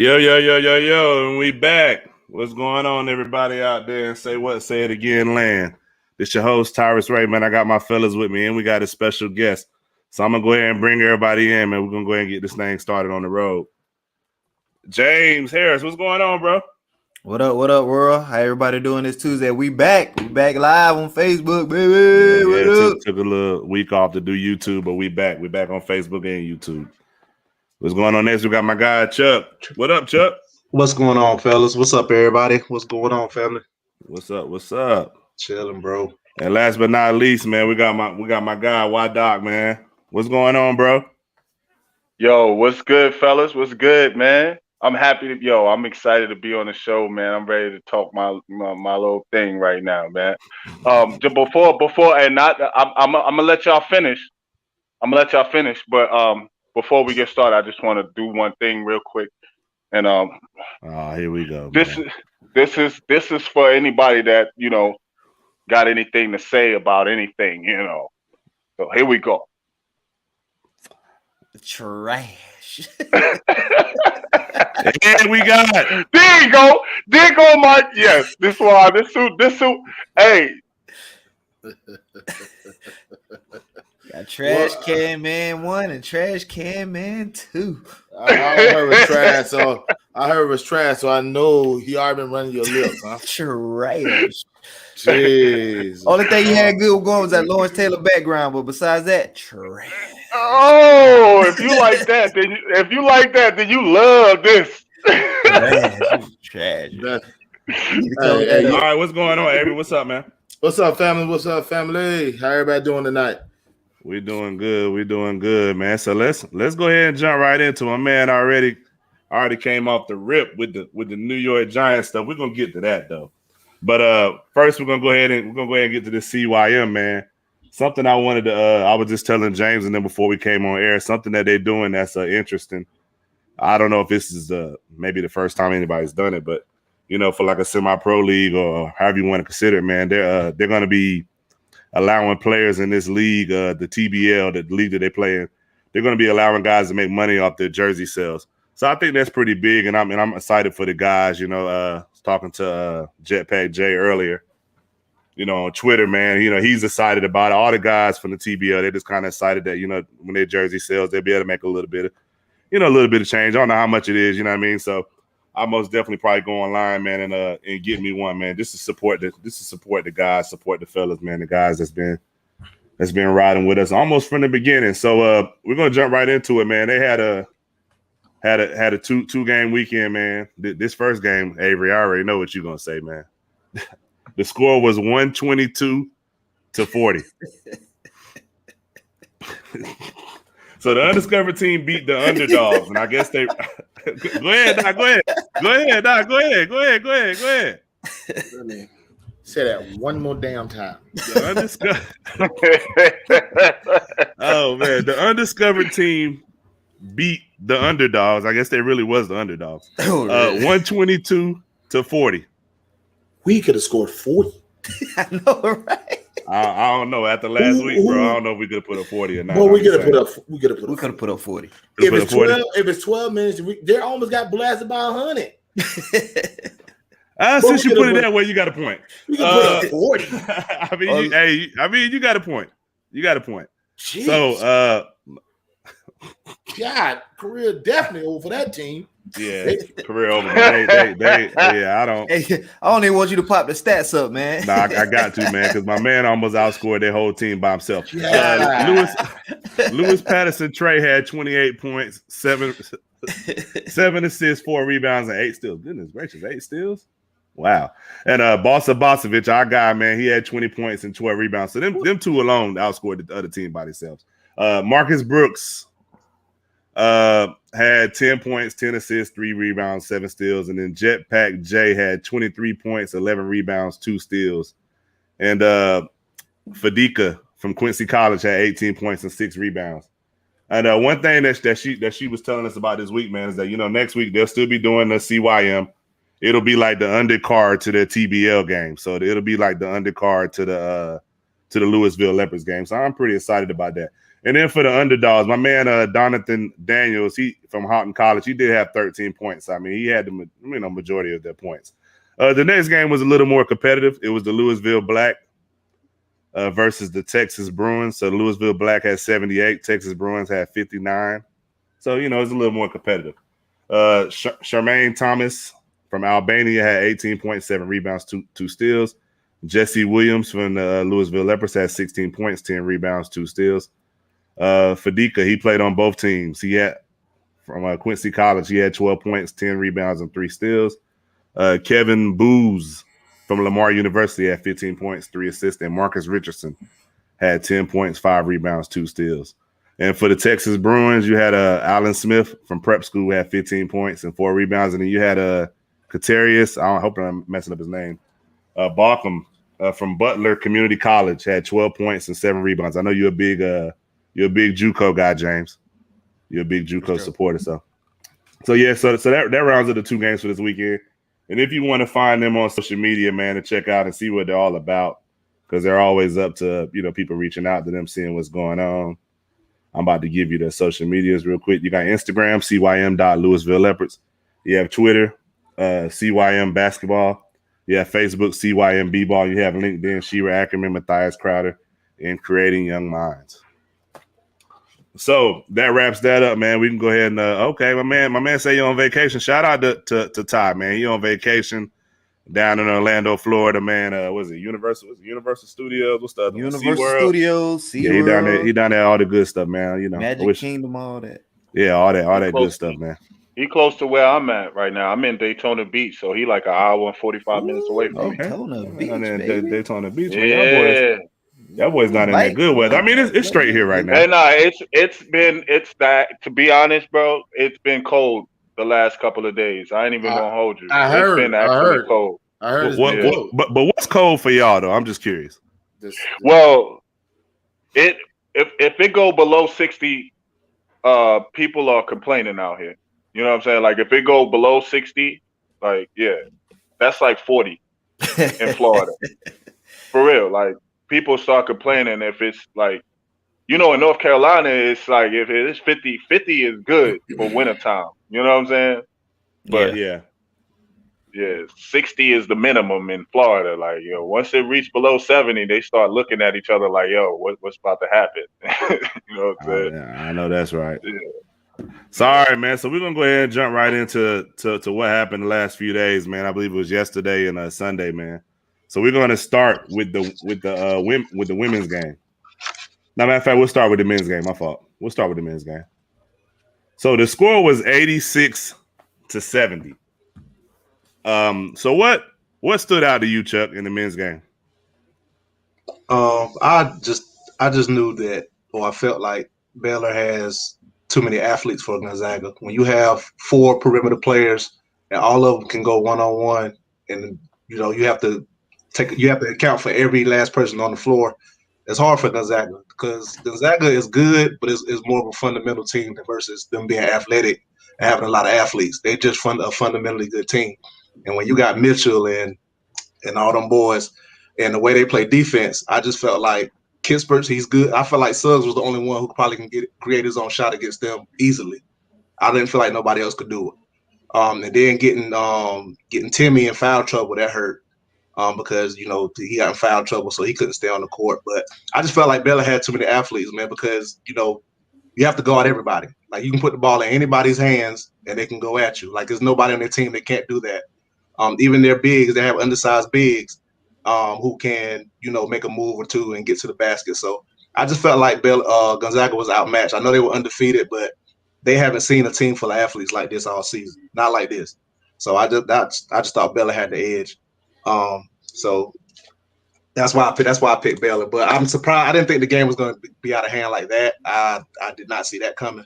Yo, and we back. What's going on, everybody out there? And say it again, land. This your host, Tyrus Raymond. I got my fellas with me, and we got a special guest. So I'm going to go ahead and bring everybody in, man. We're going to go ahead and get this thing started on the road. James Harris, what's going on, bro? What up, world? How everybody doing this Tuesday? We back live on Facebook, baby. Took a little week off to do YouTube, but we back. We back on Facebook and YouTube. What's going on next? We got my guy Chuck. What up, Chuck? What's going on, fellas? What's up, everybody? What's going on, family? What's up? Chilling, bro. And last but not least, man, we got my guy Ydoc, man. What's going on, bro? Yo, what's good, fellas? What's good, man? I'm happy I'm excited to be on the show, man. I'm ready to talk my little thing right now, man. I'm gonna let y'all finish. But before we get started, I just want to do one thing real quick. And here we go. This is for anybody that, got anything to say about anything, So here we go. Trash. And we got there you go, Mike. Yes, this suit. Hey. Got Trash Can Man 1 and Trash Can Man 2. I heard it was trash, so I know he already been running your lips, huh? Trash. Jeez. Only thing you had good going was that Lawrence Taylor background, but besides that, trash. Oh, if you like that, then you love this. Trash. Hey, all right, what's going on, Avery? What's up, man? What's up, family? How everybody doing tonight? We're doing good, man. So let's go ahead and jump right into it. My man already came off the rip with the New York Giants stuff. We're gonna get to that though. But first we're gonna go ahead and get to the CYM, man. Something I wanted to I was just telling James and then before we came on air, something that they're doing that's interesting. I don't know if this is maybe the first time anybody's done it, but for like a semi-pro league or however you want to consider it, man, they're gonna be allowing players in this league, the TBL, the league that they play in, they're going to be allowing guys to make money off their jersey sales. So I think that's pretty big, and I'm excited for the guys. I was talking to Jetpack Jay earlier, on Twitter, man. He's excited about it. All the guys from the TBL, they're just kind of excited that when their jersey sales, they'll be able to make a little bit of change. I don't know how much it is, you know what I mean? So I most definitely probably go online, man, and get me one, man. Just to support the guys, support the fellas, man. The guys that's been riding with us almost from the beginning. So we're gonna jump right into it, man. They had a two game weekend, man. This first game, Avery, I already know what you're gonna say, man. The score was 122-40. So the undiscovered team beat the underdogs, and I guess they. Go ahead. Let me say that one more damn time. Oh man, the undiscovered team beat the underdogs. I guess they really was the underdogs. 122-40. We could have scored 40. I know, right? I don't know. After last week, bro, I don't know if we could have put up 40 or not. Well, we could have put up 40. If it's 12 minutes, they almost got blasted by 100. Since you put it that way, you got a point. We could put up 40. You got a point. Jeez. So, God, career definitely over for that team. Yeah, career over. I don't. Hey, I don't even want you to pop the stats up, man. Nah, I got to, man, because my man almost outscored their whole team by himself. Yeah. Lewis Patterson Trey had 28 points, 7 assists, 4 rebounds, and 8 steals. Goodness gracious, 8 steals? Wow. And Bosevich, our guy, man, he had 20 points and 12 rebounds. So them two alone outscored the other team by themselves. Marcus Brooks had 10 points, 10 assists, 3 rebounds, 7 steals. And then Jetpack Jay had 23 points, 11 rebounds, 2 steals. And Fadika from Quincy College had 18 points and 6 rebounds. And one thing that she was telling us about this week, man, is that, next week they'll still be doing the CYM. It'll be like the undercard to the TBL game. So it'll be like the undercard to to the Louisville Leopards game. So I'm pretty excited about that. And then for the underdogs, my man Donathan Daniels, he from Houghton College, he did have 13 points. I mean, he had the majority of their points. The next game was a little more competitive. It was the Louisville Black versus the Texas Bruins. So the Louisville Black had 78, Texas Bruins had 59. So, it's a little more competitive. Charmaine Thomas from Albania had 18.7 rebounds, two steals. Jesse Williams from the Louisville Leopards had 16 points, 10 rebounds, 2 steals. Fadika, he played on both teams. He had from Quincy College, he had 12 points, 10 rebounds, and 3 steals. Kevin Booz from Lamar University had 15 points, 3 assists, and Marcus Richardson had 10 points, 5 rebounds, 2 steals. And for the Texas Bruins, you had Alan Smith from prep school who had 15 points and 4 rebounds, and then you had Katarius, I hope I'm messing up his name, Barkham from Butler Community College had 12 points and 7 rebounds. I know you're a big JUCO guy, James. You're a big JUCO supporter, so that rounds up the 2 games for this weekend. And if you want to find them on social media, man, to check out and see what they're all about, because they're always up to people reaching out to them, seeing what's going on. I'm about to give you the social medias real quick. You got Instagram, CYM.Louisville Leopards. You have Twitter, CYM Basketball. You have Facebook, CYM B-Ball. You have LinkedIn, Shira Ackerman, Matthias Crowder, and Creating Young Minds. So that wraps that up, man. We can go ahead and okay, my man say you're on vacation. Shout out to Ty, man. He on vacation down in Orlando, Florida, man. Was it Universal Studios? What's the other one? Universal Studios, SeaWorld. Yeah, he down there, all the good stuff, man. Magic Kingdom, all that. Yeah, all that good stuff, man. He close to where I'm at right now. I'm in Daytona Beach, so he like an hour and 45 minutes away from me. Daytona Beach, baby. Daytona Beach. Yeah. Y'all boys not in that good weather. I mean, it's straight here right now. Hey, nah, it's that, to be honest, bro, it's been cold the last couple of days. I ain't even gonna hold you. It's been actually cold. I heard but what's cold for y'all though? I'm just curious. Well, if it go below 60, people are complaining out here. You know what I'm saying? Like if it go below 60, like that's like 40 in Florida. For real, like people start complaining if it's like, in North Carolina, it's like if it's 50 is good for wintertime. You know what I'm saying? But yeah, 60 is the minimum in Florida. Like, once it reaches below 70, they start looking at each other like, what's about to happen? You know what I'm saying? Yeah, I know that's right. Yeah. So, all right, man. So we're gonna go ahead and jump right into what happened the last few days, man. I believe it was yesterday and Sunday, man. So we're gonna start with the women's game. Now, matter of fact, we'll start with the men's game. My fault. We'll start with the men's game. So the score was 86-70. So what stood out to you, Chuck, in the men's game? I just knew that, or I felt like Baylor has too many athletes for Gonzaga. When you have 4 perimeter players and all of them can go one-on-one, and you have to account for every last person on the floor. It's hard for Gonzaga because Gonzaga is good, but it's more of a fundamental team versus them being athletic and having a lot of athletes. They're just a fundamentally good team. And when you got Mitchell and all them boys and the way they play defense, I just felt like Kispert, he's good. I felt like Suggs was the only one who probably can create his own shot against them easily. I didn't feel like nobody else could do it. And then getting Timmy in foul trouble, that hurt. Because he got in foul trouble, so he couldn't stay on the court. But I just felt like Baylor had too many athletes, man, because you have to guard everybody. Like you can put the ball in anybody's hands and they can go at you. Like there's nobody on their team that can't do that. Even their bigs, they have undersized bigs who can make a move or two and get to the basket. So I just felt like Gonzaga was outmatched. I know they were undefeated, but they haven't seen a team full of athletes like this all season. Not like this. So I just thought Baylor had the edge. So that's why I picked Baylor. But I'm surprised. I didn't think the game was going to be out of hand like that. I did not see that coming.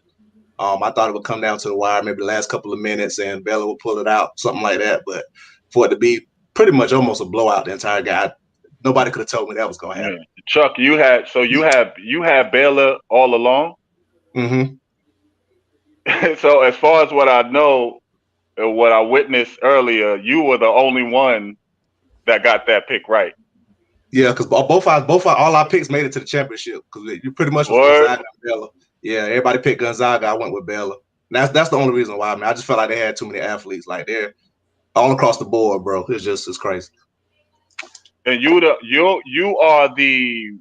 I thought it would come down to the wire, maybe the last couple of minutes, and Baylor would pull it out, something like that. But for it to be pretty much almost a blowout the entire game, nobody could have told me that was going to happen. Chuck, you had Baylor all along. Mm-hmm. So as far as what I know, what I witnessed earlier, you were the only one that got that pick right. Yeah, because both all our picks made it to the championship because you pretty much was Gonzaga and Baylor. Yeah, everybody picked Gonzaga. I went with Baylor. And that's the only reason why. I just felt like they had too many athletes. Like they're all across the board, bro. It's crazy. And you are the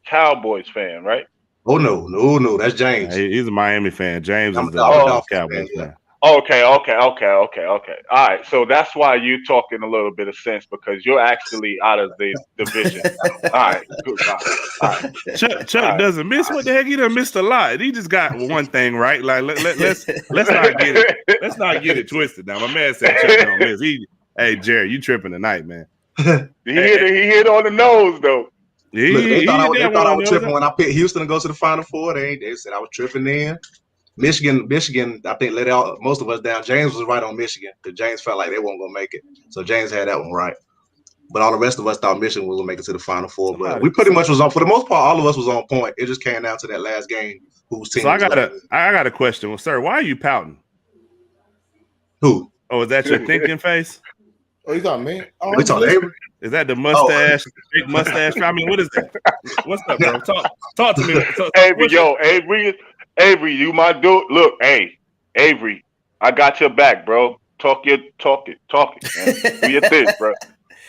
Cowboys fan, right? Oh no, that's James. He's a Miami fan. James is the Cowboys fan. Okay. All right. So that's why you're talking a little bit of sense because you're actually out of the division. All right. Good. All right. Chuck doesn't miss. What the heck? He done missed a lot. He just got one thing right. Like let's not get it. Let's not get it twisted. Now my man said Chuck don't miss. Hey Jerry, you tripping tonight, man. He hit on the nose though. They thought I was tripping when I picked Houston to go to the Final Four. They said I was tripping then. Michigan, I think let out most of us down. James was right on Michigan because James felt like they weren't gonna make it. So James had that one right. But all the rest of us thought Michigan was gonna make it to the Final Four. But we pretty much was on for the most part, all of us was on point. It just came down to that last game whose team. So I got a question. Well, sir, why are you pouting? Who? Oh, is that your thinking face? Oh, you talking me? Oh, we talking Avery? Is that the mustache? Big mustache? I mean, what is that? What's up, bro? Talk to me. Avery, you my dude. Look, hey, Avery, I got your back, bro. Talk it, man. Do your thing, bro.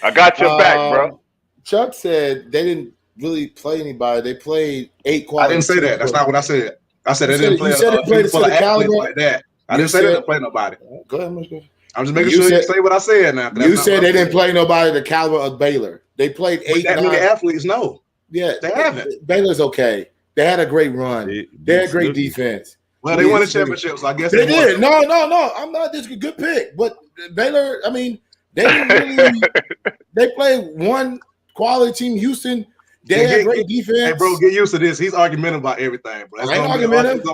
I got your back, bro. Chuck said they didn't really play anybody. They played 8 quality. I didn't say that. That's not what I said. I said they didn't play. You said they played the caliber like that. I didn't say they didn't play nobody. Go ahead, I'm just making sure you say what I said now. You said they didn't play nobody the caliber of Baylor. They played 8. That many athletes, no. Yeah, they haven't. Baylor's okay. They had a great run. They had great defense. Well, they won a championship, so I guess they did. No. I'm not this good pick, but Baylor. I mean, they didn't really. They played one quality team, Houston. They had great defense. Hey, bro, get used to this. He's argumentative about everything, bro. I ain't argumentative.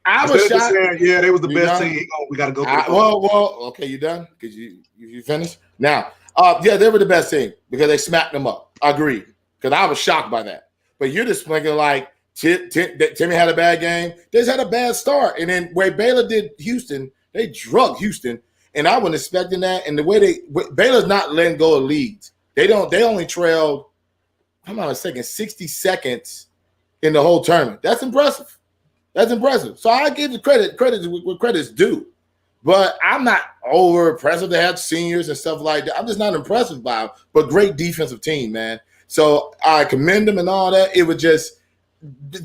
I was shocked. Yeah, they was the best team. We got to go. Well, okay, you done? Because you finished now. Yeah, they were the best team because they smacked them up. I agree. Because I was shocked by that. But you're just thinking like Timmy had a bad game. They just had a bad start, and then where Baylor did Houston, they drug Houston, and I wasn't expecting that. And the way Baylor's not letting go of leads. They only trailed. I'm on a second, 60 seconds in the whole tournament. That's impressive. So I give the credit where credit's due. But I'm not over impressive. They have seniors and stuff like that. I'm just not impressed by them. But great defensive team, man. So I commend them and all that. It was just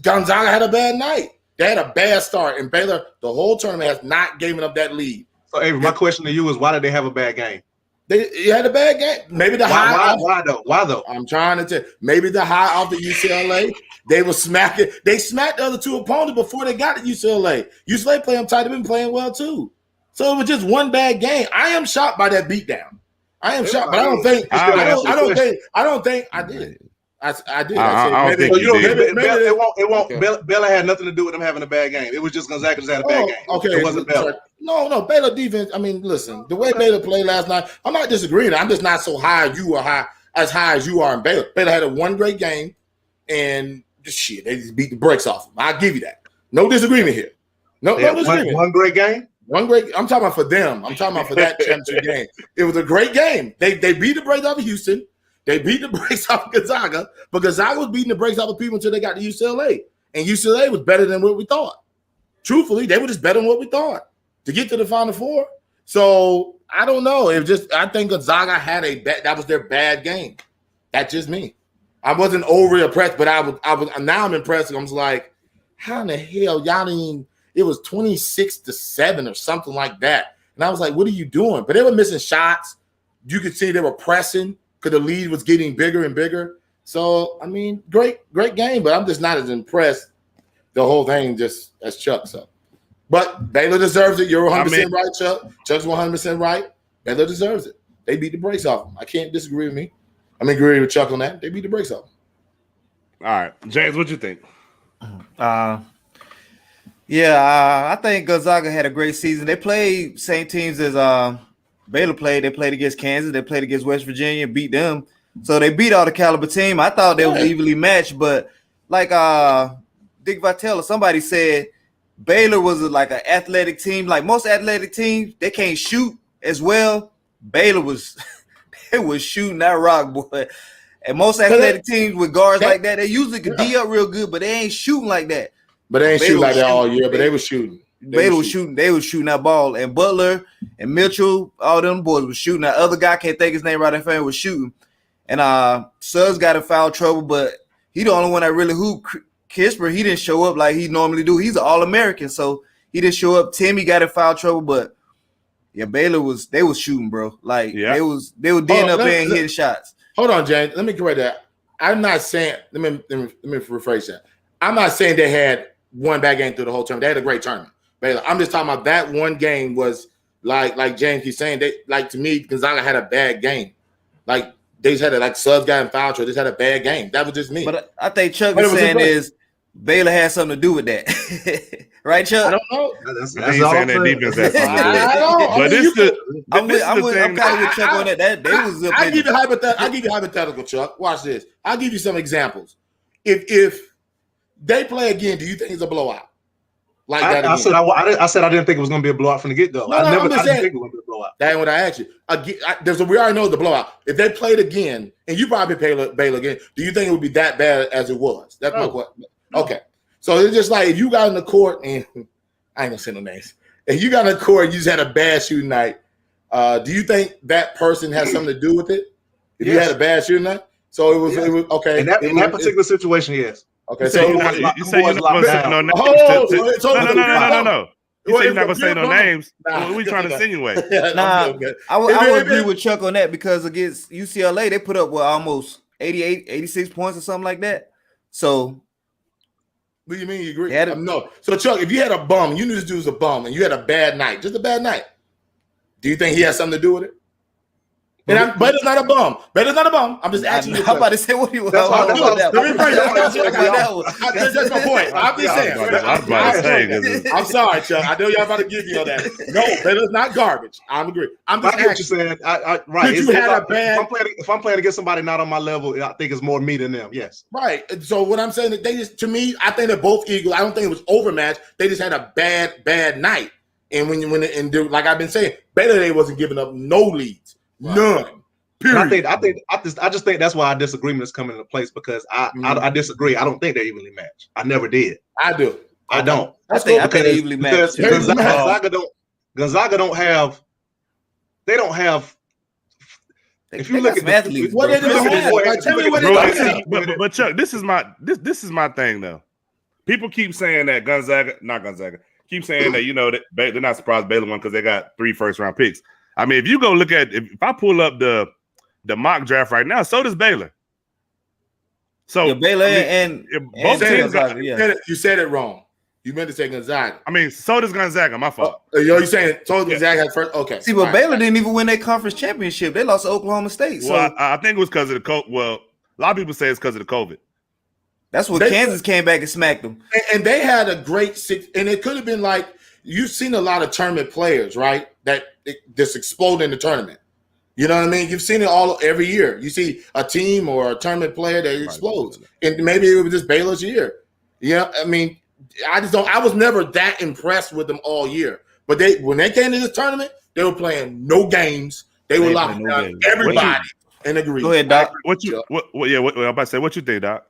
Gonzaga had a bad night. They had a bad start. And Baylor, the whole tournament, has not given up that lead. So, Avery, my question to you is why did they have a bad game? They had a bad game. Maybe the high. Why though? I'm trying to tell. Maybe the high off the UCLA. They were smacking. They smacked the other two opponents before they got to UCLA. UCLA played them tight. They've been playing well too. So it was just one bad game. I am shocked by that beatdown. I am shocked, but I don't think. I don't think I did. I did. I think it won't. Baylor had nothing to do with them having a bad game. It was just Gonzaga just had a bad game. Okay, it wasn't Baylor. No, Baylor defense. I mean, listen, the way Baylor played last night, I'm not disagreeing. I'm just not so high. You are as high as you are in Baylor. Baylor had a one great game, and shit, they just beat the brakes off them. I'll give you that. No disagreement here. No disagreement. One great game. I'm talking about for them. I'm talking about for that championship game. It was a great game. They beat the brakes off of Houston. They beat the brakes off of Gonzaga, but Gonzaga was beating the brakes off of people until they got to UCLA. And UCLA was better than what we thought. Truthfully, they were just better than what we thought to get to the Final Four. So I don't know. I think Gonzaga had that was their bad game. That's just me. I wasn't overly impressed, but I was now I'm impressed. I was like, how in the hell y'all didn't? It was 26-7 or something like that. And I was like, what are you doing? But they were missing shots. You could see they were pressing because the lead was getting bigger and bigger. So, I mean, great game, but I'm just not as impressed the whole thing just as Chuck. So, but Baylor deserves it. You're 100% right, Chuck. Chuck's 100% right. Baylor deserves it. They beat the brakes off them. I can't disagree with me. I'm agreeing with Chuck on that. They beat the brakes off them. All right. James, what you think? I think Gonzaga had a great season. They played same teams as Baylor played. They played against Kansas. They played against West Virginia, beat them. So they beat all the caliber team. I thought they were evenly matched, but like Dick Vitale, somebody said Baylor was like an athletic team. Like most athletic teams, they can't shoot as well. Baylor was they was shooting that rock, boy. And most athletic teams with guards like that, they usually could D up real good, but they ain't shooting like that. But they ain't shooting like that all year. But they was shooting. They was shooting that ball. And Butler and Mitchell, all them boys was shooting. That other guy, can't think his name right in front, was shooting. And Suggs got in foul trouble, but he the only one that really hooped. Kisper, he didn't show up like he normally do. He's an All-American, so he didn't show up. Timmy got in foul trouble, but yeah, Baylor was shooting, bro. Like they were getting up there and hitting shots. Hold on, James. Let me correct that. I'm not saying. Let me rephrase that. I'm not saying they had one bad game through the whole tournament. They had a great tournament, Baylor. I'm just talking about that one game was like James keeps saying. To me, Gonzaga had a bad game. Like they just had Suggs got in foul trouble. They just had a bad game. That was just me. But I think Chuck is saying is Baylor had something to do with that, right, Chuck? I don't know. That's all saying that defense has something to do with it. I don't. But I'm kind of with Chuck on that. They was up. I give you hypothetical, Chuck. Watch this. I'll give you some examples. If they play again, do you think it's a blowout? Like that? I said I didn't think it was going to be a blowout from the get go. I didn't think it was going to be a blowout. That ain't what I asked you. We already know the blowout. If they played again, and you probably Baylor again, do you think it would be that bad as it was? That's my question. Okay, so it's just like if you got in the court, and I ain't gonna say no names. If you got in the court and you just had a bad shooting night, do you think that person has something to do with it? If you had a bad shooting night, so it was okay. In that particular situation, yes. Okay, so you say you're not gonna say no names. No. You say you're not gonna say no names. What are we trying to insinuate? I would agree with Chuck on that because against UCLA, they put up almost 88, 86 points or something like that. So. What do you mean you agree? No. So, Chuck, if you had a bum, you knew this dude was a bum, and you had a bad night, just a bad night, do you think he has something to do with it? But it's not a bum. But it's not a bum. I'm just asking you. I'm about to say what he was. That's my point. I'm just saying. I'm sorry, Chuck. I know y'all about to give me all that. No, but it's not garbage. I'm agree. I'm just asking. What you're saying. Right. You had a bad. If I'm playing against somebody not on my level, I think it's more me than them. Yes. Right. So what I'm saying is they just, to me, I think they're both equal. I don't think it was overmatched. They just had a bad night. And like I've been saying, Baylor they wasn't giving up no leads. None. Period. I just think that's why our disagreement is coming into place because I disagree. I don't think they're evenly matched. I never did. I do. I don't. I think they're evenly matched. Gonzaga don't have. They don't have. If you look at athletes, what they do, but Chuck, this is my thing though. People keep saying that not Gonzaga, keep saying that that they're not surprised Baylor won because they got 3 first-round picks. I mean, if you go look at if I pull up the mock draft right now, so does Baylor. So Baylor and both teams. You said it wrong. You meant to say Gonzaga. I mean, so does Gonzaga. My fault. You saying so Gonzaga had first? Okay. See, but Baylor didn't even win their conference championship. They lost to Oklahoma State. So well, I think it was because of the COVID. Well, a lot of people say it's because of the COVID. That's what Kansas came back and smacked them. And they had a great and it could have been like you've seen a lot of tournament players, right? That just explode in the tournament. You know what I mean? You've seen it every year. You see a team or a tournament player that explodes, and maybe it was just Baylor's year. Yeah, I mean, I was never that impressed with them all year. But when they came to this tournament, they were playing no games. They were locking down everybody and agree. Go ahead, Doc. I'm about to say, what you think, Doc?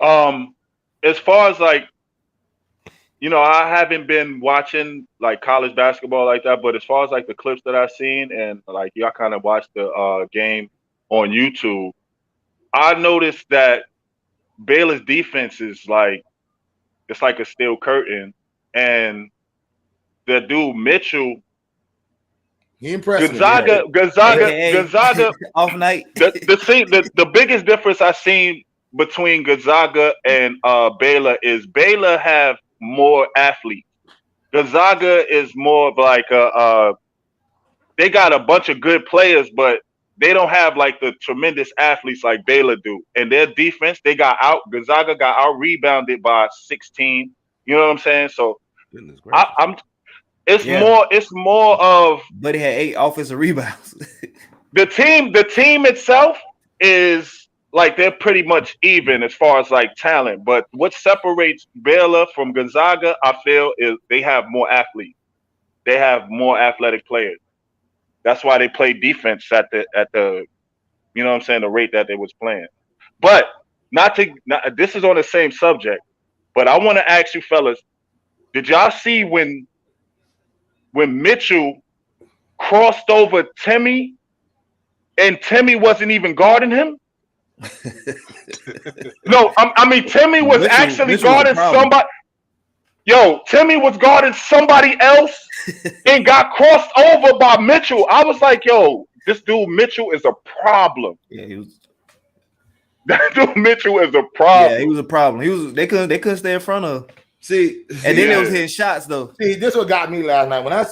As far as I haven't been watching like college basketball like that, but as far as like the clips that I've seen and like y'all kind of watched the game on YouTube, I noticed that Baylor's defense is it's like a steel curtain, and the dude Mitchell, he impressed Gonzaga off night. The biggest difference I've seen between Gonzaga and Baylor is Baylor have more athletes. Gonzaga is more of like they got a bunch of good players, but they don't have like the tremendous athletes like Baylor do. And their defense, Gonzaga got out rebounded by 16. You know what I'm saying? So it's more of. But he had 8 offensive rebounds. the team itself is. Like they're pretty much even as far as like talent, but what separates Baylor from Gonzaga, I feel, is they have more athletes. They have more athletic players. That's why they play defense at the You know what I'm saying? The rate that they was playing. But this is on the same subject, but I want to ask you fellas, did y'all see when Mitchell crossed over Timmy and Timmy wasn't even guarding him? No, I mean Timmy was Mitchell guarding somebody. Yo, Timmy was guarding somebody else and got crossed over by Mitchell. I was like, yo, this dude Mitchell is a problem. Yeah, he was. That dude Mitchell is a problem. Yeah, he was a problem. They couldn't stay in front of. See, and then they was hitting shots though. See, this what got me last night. I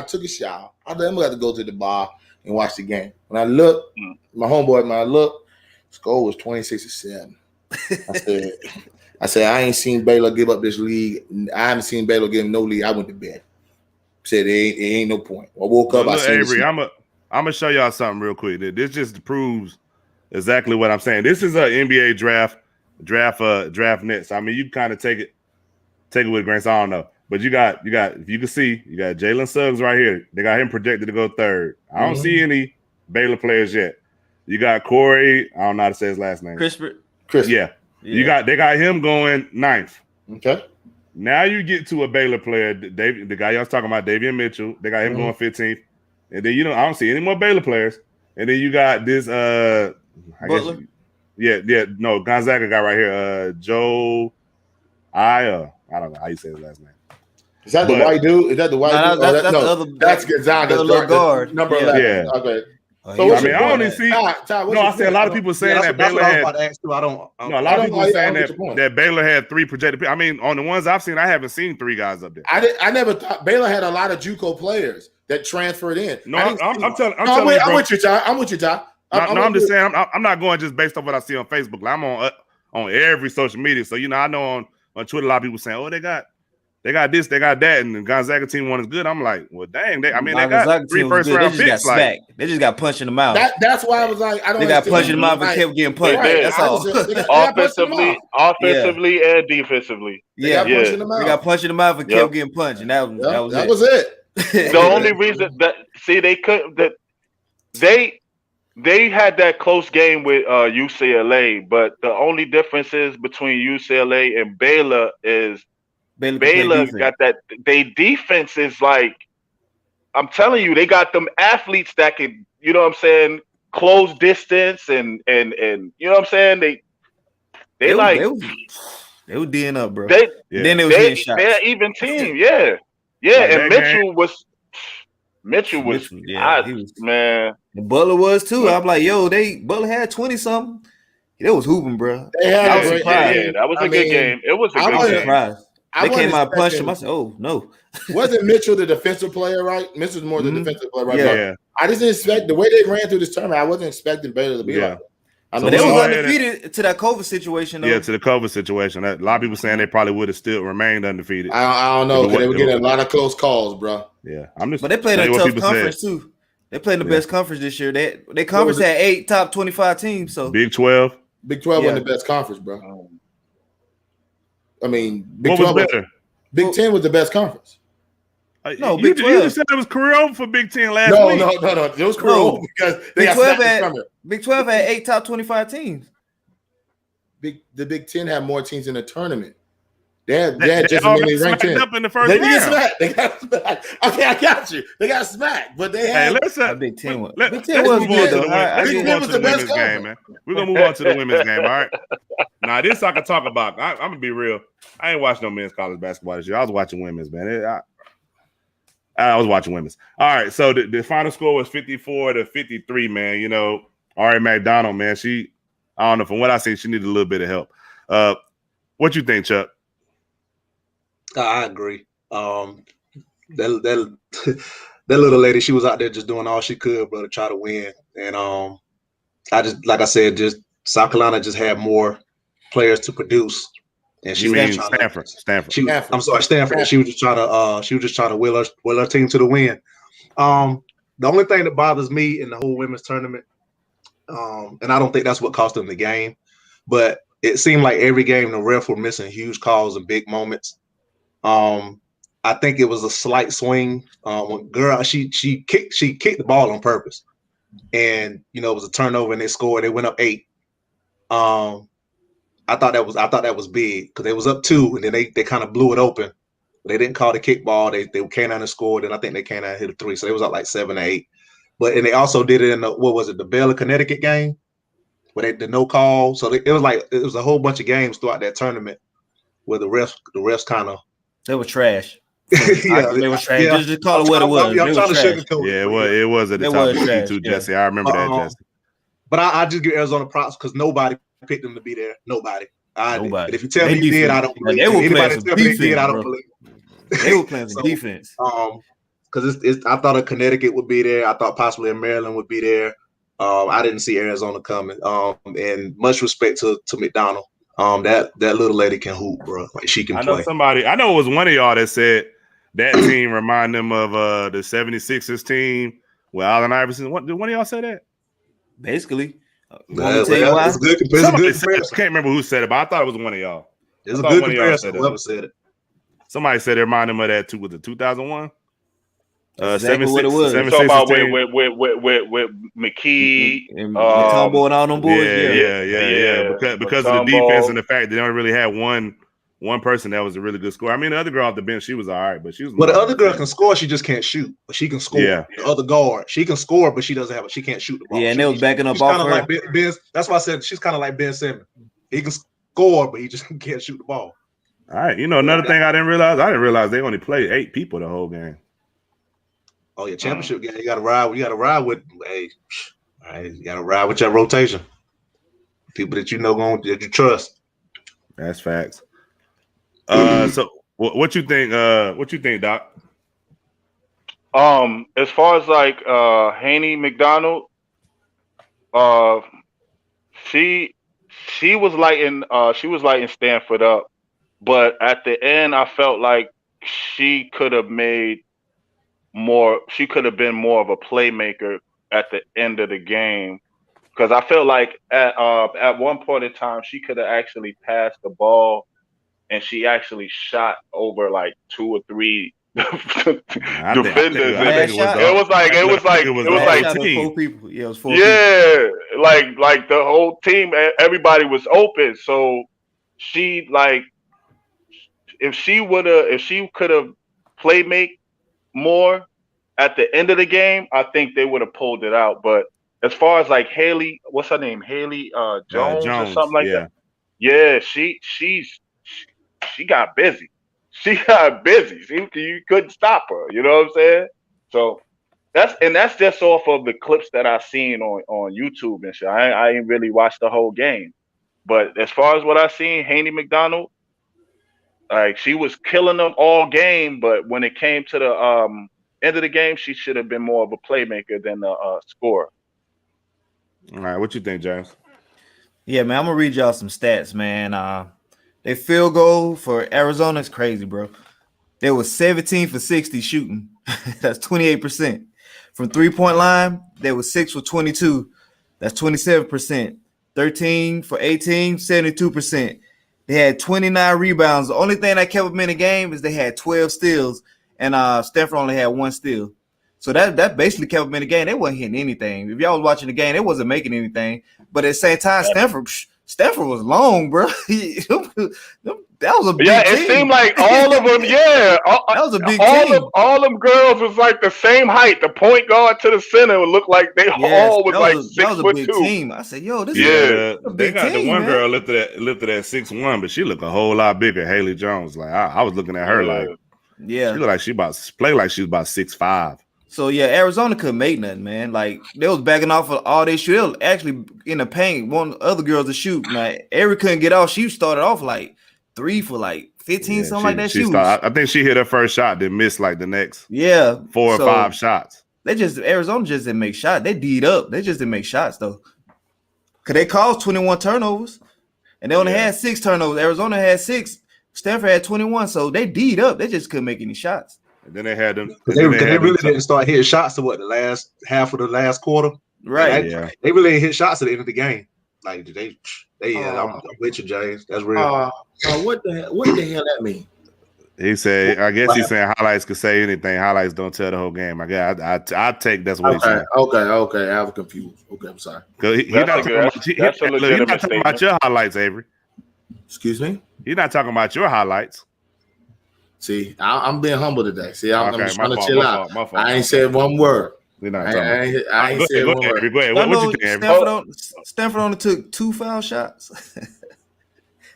took a shower. I had to go to the bar and watch the game. When I looked, my homeboy, when I looked, score was 26-7. I said, I ain't seen Baylor give up this league. I haven't seen Baylor give him no league. I went to bed. Said it ain't no point. I woke up. Look, Avery, I'm gonna show y'all something real quick. This just proves exactly what I'm saying. This is an NBA draft nets. I mean, you kind of take it with a grain of salt. I don't know, but you got if you can see, you got Jalen Suggs right here. They got him projected to go third. I don't see any Baylor players yet. You got Corey. I don't know how to say his last name. Chris. Yeah. They got him going ninth. Okay. Now you get to a Baylor player, the guy y'all was talking about, Davion Mitchell. They got him going 15th, and then I don't see any more Baylor players. And then you got this Butler? No, Gonzaga guy right here, Joe I don't know how you say his last name. Is that the white dude? Is that the white dude? That's Gonzaga. The little guard. Number 11. Yeah. Okay. So I only see. I see a lot of people saying that Baylor had. A lot of people saying that Baylor had 3 projected. I mean, on the ones I've seen, I haven't seen 3 guys up there. I never thought Baylor had a lot of JUCO players that transferred in. No, I'm telling you, I'm with you, Ty. I'm with you, Ty. I'm just saying, I'm not going just based on what I see on Facebook. Like, I'm on every social media, so I know on Twitter a lot of people saying, "Oh, they got this, they got that," and the Gonzaga team one is good. I'm like, well, dang, they got 3 first round picks. They just got punched in the mouth. That's why I was like, I don't. They got punched in the mouth and kept getting punched. Right. That's all. Offensively and defensively. They got punched in the mouth and kept getting punched, and that was it. The only reason they had that close game with UCLA, but the only difference is between UCLA and Baylor is Baylor got that. They defense is like, I'm telling you, they got them athletes that could, you know what I'm saying, close distance and you know what I'm saying. They were D'ing up, bro. Then they was hitting shots. They're even team, yeah. And Mitchell was man. And Butler was too. I'm like, yo, Butler had 20 something. They was hooping, bro. That was a good game. It was a good game. Surprised. They came out and punched him. I said, oh no. Wasn't Mitchell the defensive player, right? Mitchell's more the defensive player, right? Yeah. I just didn't expect the way they ran through this tournament. I wasn't expecting Baylor to be like that. But they was undefeated to that COVID situation, though. Yeah, to the COVID situation. A lot of people saying they probably would have still remained undefeated. I don't know, because they were getting a lot of close calls, bro. Yeah, but they played a tough conference too. They played the best conference this year. They conference had 8 top 25 teams. So Big 12. Big 12 wasn't the best conference, bro. I mean, Big 12 was better. Big 10 was the best conference. No, Big 12. You just said it was career over for Big 10 last week. No. It was career over because Big 12 had 8 top 25 teams. The Big 10 had more teams in the tournament. They had just as many ranked in. Up in the first round. They got smacked. Okay, I got you. They got smacked, but they had. Big 10 was good, though. Big 10 was the best game, man. We're gonna move on to the women's game. All right. Now this I can talk about. I'm gonna be real. I ain't watching no men's college basketball this year. I was watching women's, man. I was watching women's. All right, so the final score was 54-53, man. Ari McDonald, man, I don't know, from what I see, she needed a little bit of help. What you think, Chuck? I agree. That little lady, she was out there just doing all she could, bro, to try to win. And I just, like I said, just South Carolina just had more players to produce. And she was Stanford. Stanford. She was just trying to will her team to the win. The only thing that bothers me in the whole women's tournament, and I don't think that's what cost them the game, but it seemed like every game the ref were missing huge calls and big moments. I think it was a slight swing. When girl, she kicked the ball on purpose. and it was a turnover and they scored. They went up 8. I thought that was big because they was up 2 and then they kind of blew it open. They didn't call the kickball. They came down and scored, and I think they came down and hit a 3. So they was up like 7 or 8. And they also did it in the Baylor Connecticut game where the no call. So it was a whole bunch of games throughout that tournament where the refs kind of they were trash. They were trash. Yeah. Just call it what it was. I'm trying to sugarcoat it was at the top of the key too, Jesse. I remember that, Jesse. But I just give Arizona props because nobody picked them to be there. Nobody. Nobody. And if you tell me you did, I don't believe it. Anybody tell me they did, I don't believe it. They were playing some defense. Because I thought a Connecticut would be there. I thought possibly a Maryland would be there. I didn't see Arizona coming. And much respect to McDonald. That little lady can hoop, bro. Like she can play. I know it was one of y'all that said that team remind them of the 76ers team with Allen Iverson. Did one of y'all say that? Basically. It's a good comparison. I can't remember who said it, but I thought it was one of y'all. It's a good comparison. Whoever said it. Somebody said it reminded them of that too. Was it 2001? Exactly what it was. Talking about with McKee and Combo and all them boys. Yeah. Because of the defense and the fact they don't really have one person that was a really good scorer. I mean, the other girl off the bench, she was all right, but she was. But the other girl can score. She just can't shoot. But she can score. Yeah. The other guard, she can score, but she can't shoot the ball. Yeah, and they was backing up she's off kind of her. like Ben. That's why I said she's kind of like Ben Simmons. He can score, but he just can't shoot the ball. All right. Another thing I didn't realize they only played 8 people the whole game. Oh yeah, championship game. You got to ride. You got to ride with. Hey, all right, you got to ride with your rotation. People that that you trust. That's facts. So what you think? What you think, Doc? As far as like Haney McDonald, she was lighting Stanford up, but at the end I felt like she could have made more. She could have been more of a playmaker at the end of the game, because I felt like at one point in time she could have actually passed the ball, and she actually shot over like 2 or 3 defenders. It was like 4 people. Yeah, it was 4 people. Yeah, like the whole team, everybody was open. So she if she could have make more at the end of the game, I think they would have pulled it out. But as far as like Haley, what's her name? Haley Jones or something like that. Yeah, she got busy. She you couldn't stop her. You know what I'm saying? So that's just off of the clips that I seen on YouTube and shit. I ain't really watched the whole game. But as far as what I seen, Haney McDonald, like she was killing them all game, but when it came to the end of the game, she should have been more of a playmaker than a scorer. All right, what you think, James? Yeah, man, I'm gonna read y'all some stats, man. Their field goal for Arizona is crazy, bro. They was 17 for 60 shooting. That's 28%. From 3-point line, they was 6 for 22. That's 27%. 13 for 18, 72%. They had 29 rebounds. The only thing that kept them in the game is they had 12 steals, and Stanford only had 1 steal. So that basically kept them in the game. They wasn't hitting anything. If y'all was watching the game, they wasn't making anything. But at the same time, Stanford was long, bro. That was a big team. It seemed like all of them, that was a big team. All them girls was like the same height. The point guard to the center would look like they all was like 6'2". That was a big team. I said, yo, this is a big they got team, the one man. girl lifted at 6'1", but she looked a whole lot bigger. Haley Jones. Like I was looking at her like, she looked like she about to play like she was about 6'5". So yeah, Arizona couldn't make nothing, man. Like they was backing off of all they shoot. They was actually in the paint, one other girls to shoot. Like Eric couldn't get off. She started off like 3 for like 15, something like that. I think she hit her first shot, then missed like the next 4 or 5 shots. Arizona just didn't make shots. They D'd up. They just didn't make shots though. Cause they caused 21 turnovers, and they only had 6 turnovers. Arizona had 6. Stanford had 21. So they D'd up. They just couldn't make any shots. And then they had them. They really didn't start hitting shots to the last half of the last quarter. Right. They really didn't hit shots at the end of the game. Like I'm with you, James. That's real. What the hell that mean? He said, I guess he's saying highlights could say anything. Highlights don't tell the whole game. I guess I take that's what he's saying. Okay. I was confused. Okay, I'm sorry. He's not talking about your highlights, Avery. Excuse me? He's not talking about your highlights. See, I'm being humble today. See, I'm just trying to chill out. My fault. I ain't said one word. We're not I ain't said one word. Go ahead. What you think, Avery? Stanford only took 2 foul shots.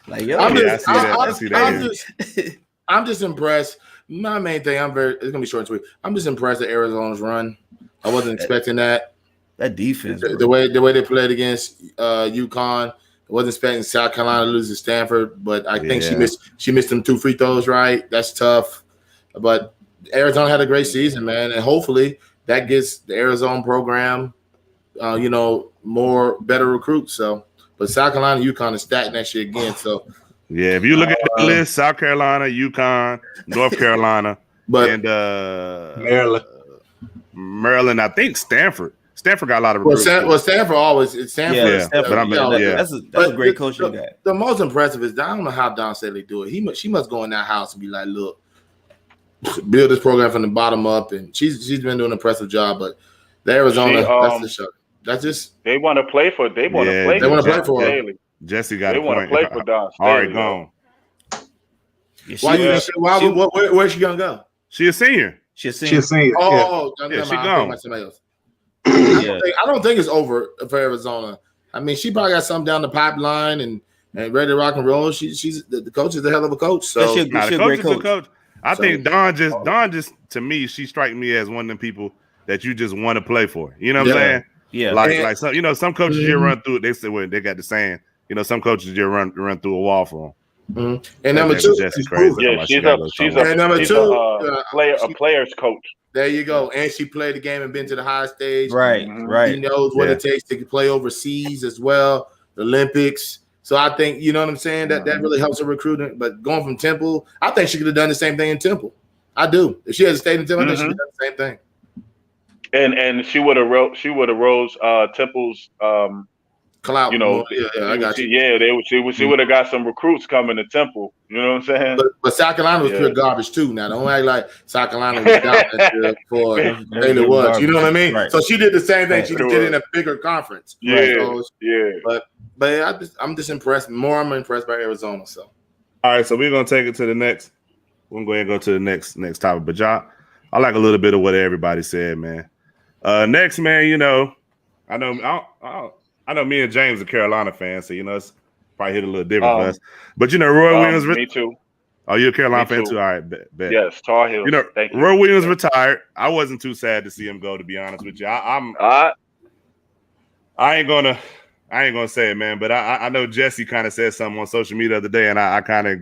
Like, yo, I see that. I'm just impressed. My main thing, it's gonna be short and sweet. I'm just impressed at Arizona's run. I wasn't expecting that. That defense, the way they played against UConn. I wasn't expecting South Carolina to lose to Stanford, but I think she missed them 2 free throws. Right, that's tough. But Arizona had a great season, man, and hopefully that gets the Arizona program, better recruits. So, but South Carolina, UConn is stacking that shit again. So. Yeah, if you look at the list, South Carolina, UConn, North Carolina, and Maryland, I think Stanford. Stanford got a lot of recruits. Stanford always. It's Stanford. That's a great coach you got. The most impressive is I don't know how Don Staley do it. She must go in that house and be like, look, build this program from the bottom up, and she's been doing an impressive job. But the Arizona, that's the show. That's just they want to play for. They want to play. They want to play for her. Jesse got they a point. They want to play for Don Staley. All right, gone. Where's she gonna go? She a senior. She's a senior. Oh, yeah, she gone. I don't think it's over for Arizona. I mean, she probably got something down the pipeline and ready to rock and roll. She's the coach is a hell of a coach. So she's a great coach. I think Dawn just to me, she strikes me as one of them people that you just want to play for. You know what I'm saying? Yeah. Like some, some coaches you run through it. They say they got the saying. Some coaches you run through a wall for them. Mm-hmm. And number 2, she's a player's coach. There you go. And she played the game and been to the high stage. Right. She knows what it takes to play overseas as well, the Olympics. So I think, you know what I'm saying, that really helps her recruiting. But going from Temple, I think she could have done the same thing in Temple. I do. If she had stayed in Temple, I think she would have done the same thing. And she would have rose Temple's clout. I got you. Yeah, she would have got some recruits coming to Temple. You know what I'm saying? But South Carolina was pure garbage too. Now don't act like South Carolina was down for Taylor Woods. You know what I mean? Right. So she did the same thing. She did in a bigger conference. But I'm just impressed. I'm impressed by Arizona. So all right, so we're gonna take it to the next. We're gonna go ahead and go to the next topic. But y'all, I like a little bit of what everybody said, man. Next, man, I know me and James are Carolina fans, so it's probably hit a little different for us. But Roy Williams. Me too. Oh, you're a Carolina fan too? All right, bet. Yes, Tar Heels. Roy Williams retired. I wasn't too sad to see him go, to be honest with you. I ain't gonna say it, man, but I know Jesse kind of said something on social media the other day, and I kind of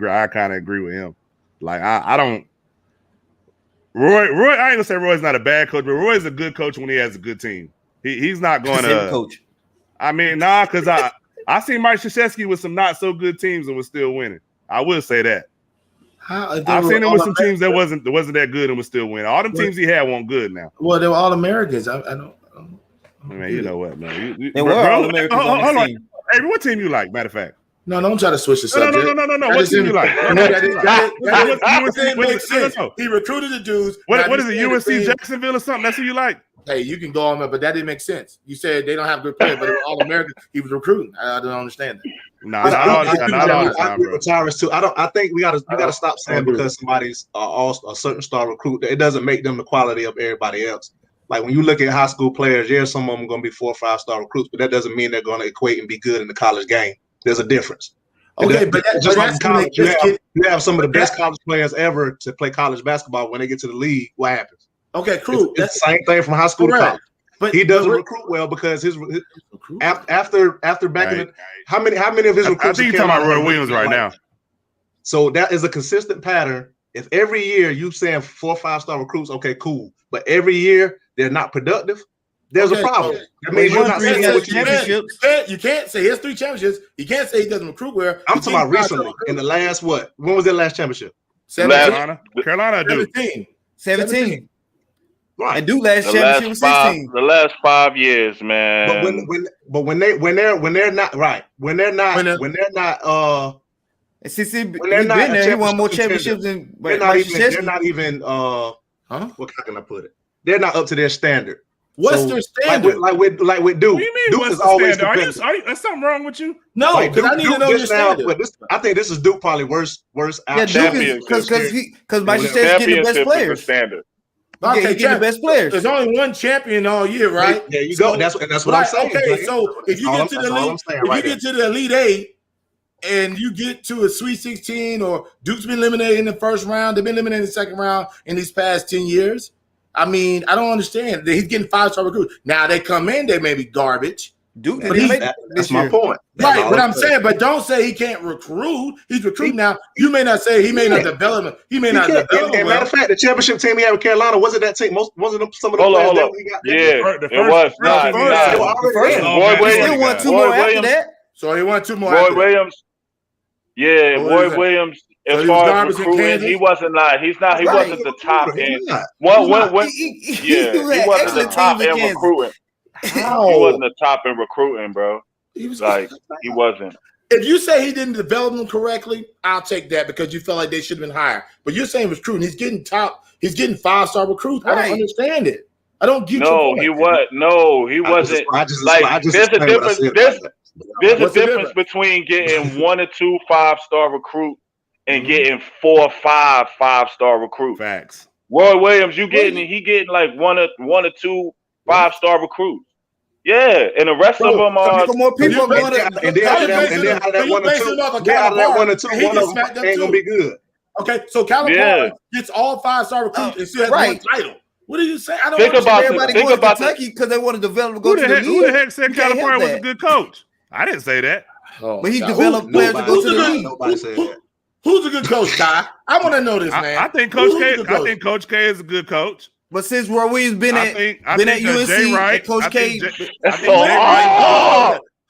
agree with him. Like I don't. Roy, I ain't gonna say Roy's not a bad coach, but Roy's a good coach when he has a good team. He's not going to coach. I mean, because I seen Mike Krzyzewski with some not so good teams and was still winning. I will say that. I've seen him with some teams that wasn't that good and was still winning. All them teams he had weren't good now. Well, they were all Americans. I don't. Man, you know what, man? They were all Americans. Hold on. Hey, what team you like? Matter of fact. No, don't try to switch the subject. No. What team you like? He recruited the dudes. What is it? UNC Jacksonville or something? That's who you like? Hey, you can go on there, but that didn't make sense. You said they don't have good players, but they were all Americans. He was recruiting. I don't understand that. No, I agree with Tyrus too. I think we gotta stop saying because somebody's a certain star recruit, it doesn't make them the quality of everybody else. Like when you look at high school players, some of them are going to be 4 or 5 star recruits, but that doesn't mean they're going to equate and be good in the college game. There's a difference. Okay, but just like in college, you have some of the best college players ever to play college basketball. When they get to the league, what happens? Okay, cool. It's the same thing from high school to college. But he doesn't recruit well because his after back in the, how many of his recruits? I think you're talking about Roy Williams right now. So that is a consistent pattern. If every year you saying 4 or 5 star recruits, okay, cool, but every year they're not productive, there's a problem. That means you're not saying what you can't say he has 3 championships. You can't say he doesn't recruit well. I'm talking about recently in the last when was their last championship? Carolina. 17. Right. And last championship was 16. The last 5 years, man. But when they're not And since he been When they're not a there, he won more championship championships than They're not even. What can I put it? They're not up to their standard. What's their standard? Like with Duke. What do you mean? Duke What's is the always standard? competitive. Is something wrong with you? No, Like because I need to know your standard. I think this is Duke probably worst. Yeah, Duke is because Mike Krzyzewski's getting the best players. Standard. Okay, he getting the best players. There's only one champion all year, right? There you go. That's what I'm saying. Okay, so if you get to the Elite Eight and you get to a Sweet 16, or Duke's been eliminated in the first round, they've been eliminated in the second round in these past 10 years. I mean, I don't understand. He's getting 5-star recruits. Now they come in, they may be garbage. Duke, that's my point. Right, but I'm saying, but don't say he can't recruit. He's recruiting now. You may not say he may not develop him. He may not develop him. Matter of fact, the championship team he had with Carolina, wasn't that team? Wasn't some of the players that we got? Yeah, it was. Roy Williams still won 2 more after that. So he won 2 more. Roy Williams. Yeah, Roy Williams. As far as recruiting, he wasn't the top end. He wasn't the top end recruiting. He wasn't the top in recruiting, bro. He wasn't. If you say he didn't develop them correctly, I'll take that because you felt like they should have been higher. But you're saying recruiting, he's getting 5-star recruits. Right. I don't understand it. I don't get he wasn't. There's a difference between getting 1 or 2 5-star recruits and getting 4 or 5 5-star recruits. Facts. Roy Williams, he getting like 1 or 2 5-star recruits. Yeah, and the rest of them are. More people and then out of that 1 or 2, one of them ain't gonna be good. Okay, so California gets all 5-star recruits and still has one title. What do you say? I don't understand. Everybody going to Kentucky because they want to develop and go to the league. Who the heck said California was a good coach? I didn't say that. But he developed players to go to the league. Nobody said that. Who's a good coach, Ty? I want to know this, man. I think Coach K is a good coach. But since Roy Williams been at UNC, Wright, Coach K, that's so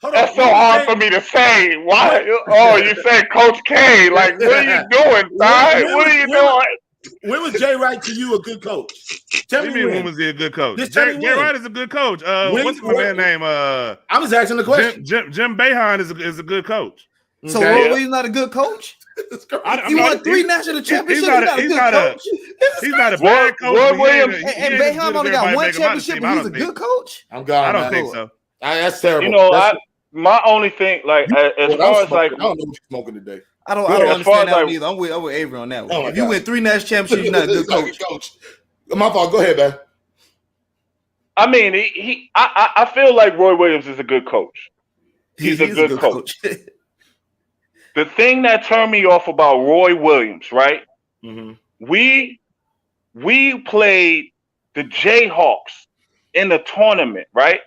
hard for me to say. Why? Oh, you said Coach K? Like, what are you doing, Ty? What are you doing? When was Jay Wright to you a good coach? Tell me when was he a good coach? Jay Wright is a good coach. What's my man's name? I was asking the question. Jim Boeheim is a good coach. So Roy Williams not a good coach? He won 3 national championships. He's not a bad coach. Roy Williams and Boeheim only got 1 championship, but he's a good coach. I'm gone. I don't think so. That's terrible. You know, my only thing, like, as far as like, I don't know what you're smoking today. I don't understand that either. I'm with Avery on that one. If you win 3 national championships, you're not a good coach. My fault. Go ahead, man. I mean, I feel like Roy Williams is a good coach. He's a good coach. The thing that turned me off about Roy Williams, right? Mm-hmm. We played the Jayhawks in the tournament, right?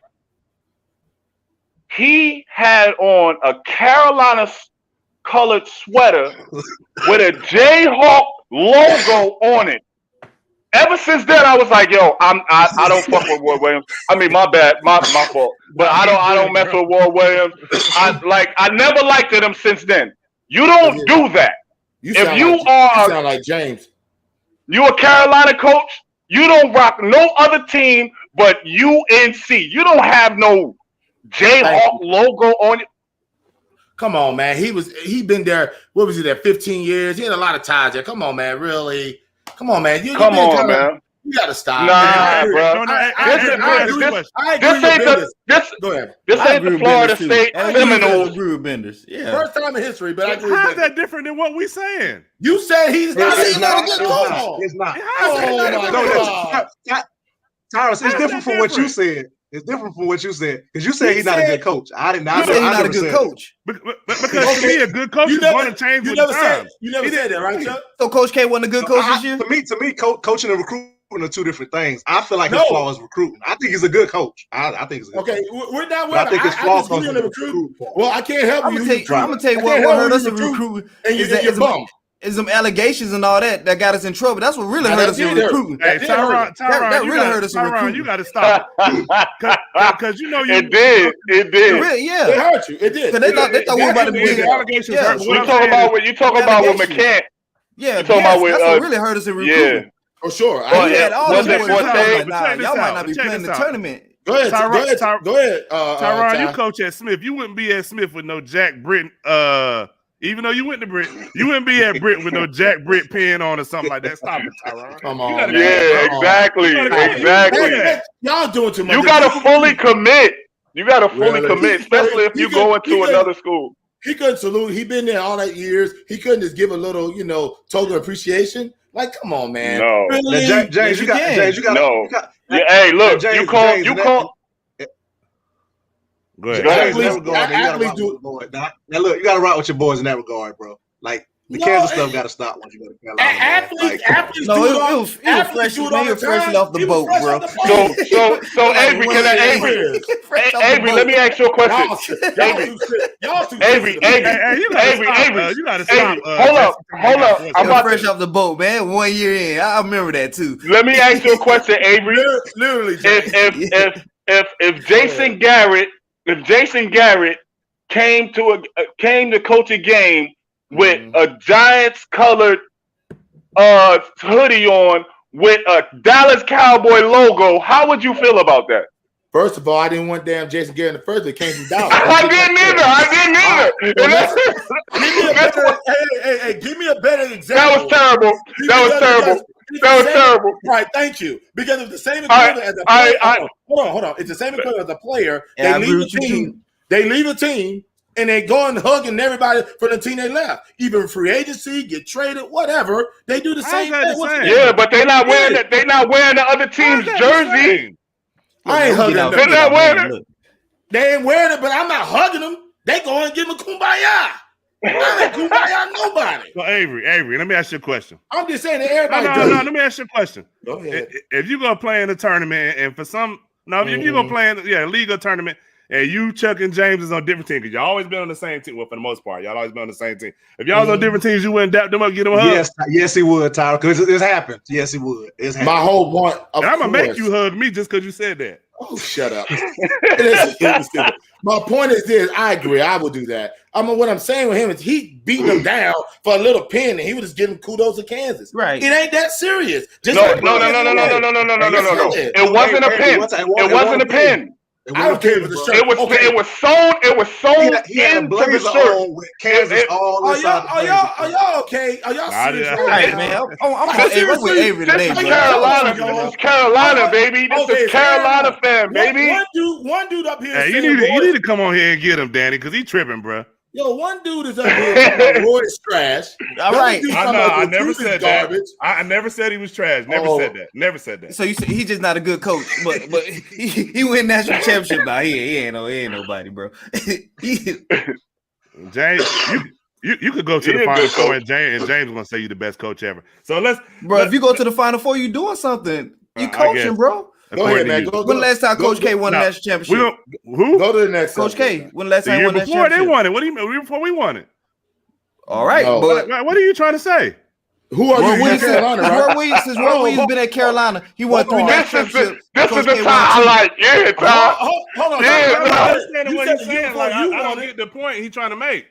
He had on a Carolina colored sweater with a Jayhawk logo on it. Ever since then, I was like, "Yo, I don't fuck with Roy Williams." I mean, my bad, my fault. But I don't mess with Roy Williams. I never liked him since then. You don't do that. You sound like James. You a Carolina coach. You don't rock no other team but UNC. You don't have no Jayhawk logo on it. Come on, man. He been there. What was he there? 15 years. He had a lot of ties there. Come on, man. Really. Come on, man. Come on, man. You gotta stop. Nah, bro. This ain't the Florida State Seminoles. Yeah. First time in history, but I agree. How's that different than what we saying? You said he's not a good coach. It's not. Oh my God. Tyrus, it's different from what you said. It's different from what you said because you said he's not a good coach. I did not. He's not a good coach. Because to me, a good coach is going to change with time. You never said that, right, Chuck? So Coach K wasn't a good coach this year. To me, coaching and recruiting are 2 different things. I feel like his flaw is recruiting. I think he's a good coach. I think he's a good coach. We're not. I think his flaw is the recruiting. Well, I can't help you. I'm gonna tell you what hurt us in recruiting is some allegations and all that got us in trouble. That's what really hurt us in recruiting. Hey, Tyron, that really hurt us in recruiting. You got to stop because you know you. It did. Yeah, it hurt you. It did. Because they thought we were about to be allegations. Yeah. You talk about with McCann. Yeah, that's what really hurt us in recruiting. Yeah, for sure. Y'all might not be playing the tournament. Go ahead, Tyron. Tyron, you coach at Smith. You wouldn't be at Smith with no Jack Britton. Even though you went to Britt, you wouldn't be at Britt with no Jack Britt pen on or something like that. Stop it, Tyron. Come on. Yeah, exactly. Y'all doing too much. You gotta fully commit. You gotta fully commit, especially if you go into another school. He couldn't salute. He been there all that years. He couldn't just give a little, token appreciation. Like, come on, man. No, really? James, you got no. Hey, look, James, you call. Go ahead. Now, look, you got to rock with your boys in that regard, bro. Like, the Kansas stuff got to stop once you go to Carolina. Athletes no, it was fresh off the boat, bro. So Avery, Avery, let me ask you a question. Avery, you got to stop. Hold up. I'm fresh off the boat, man. 1 year in, I remember that too. Let me ask you a question, Avery. Literally, if Jason Garrett. If Jason Garrett came to coach a game with a Giants colored hoodie on with a Dallas Cowboy logo, how would you feel about that? First of all, I didn't want damn Jason Garrett in the first. It came from Dallas. I didn't either. Give me a better example. That was terrible. Right, thank you. Because it's the same equivalent as a player. Hold on. It's the same equivalent as a player. They leave a team, and they go and hugging everybody from the team they left. Even free agency, get traded, whatever. They do the same thing. Yeah, but they're not wearing it. They're not wearing the other team's jersey. I ain't hugging them. They're not wearing it. They ain't wearing it, but I'm not hugging them. They go and give them kumbaya. I ain't kumbaya nobody. So Avery, let me ask you a question. I'm just saying that everybody No, let me ask you a question. Go ahead. If you're going to play in a tournament, and if you're going to play in a league or tournament, and you, Chuck, and James is on different teams, because y'all always been on the same team. Well, for the most part, y'all always been on the same team. If y'all was on different teams, you wouldn't dap them up, get them a hug? Yes, he would, Tyler, because it's happened. Yes, he would. It's happened. My whole point. And I'm going to make you hug me just because you said that. Oh, shut up. My point is this. I agree. I would do that. What I'm saying with him is he beating them down for a little pin, and he was just giving kudos to Kansas. Right. It ain't that serious. No. It wasn't a pin. It wasn't a pin. I don't care if the shirt. It was sewn he had into a the shirt. with Kansas all inside. Are y'all okay? Are y'all serious? Right, man. I'm with Avery today, This is bro. Carolina. This is Carolina, baby. This is Carolina fan, baby. One dude up here. Hey, you need to come on here and get him, Danny, because he tripping, bro. Yo, one dude is up here. Roy is trash. All right. I never said that. I never said he was trash. Never said that. So you said he's just not a good coach, but he win national championship now. He ain't nobody, bro. James, you could go to the Final Four, and James gonna say you the best coach ever. So let's if you go to the Final Four, you doing something. You coaching, bro. Go ahead, man. When the last time Coach K won the national championship? Who? Go to the next. Coach K. When the last time he won the before they won it? What do you mean? Before we won it? All right, but what are you trying to say? Who are you? Carolina, right? Since Roy Williams been at Carolina, he won 3 national championships. This is the time I like. Yeah, Tom. Hold on. I understand what he's saying. Like, I don't get the point he's trying to make.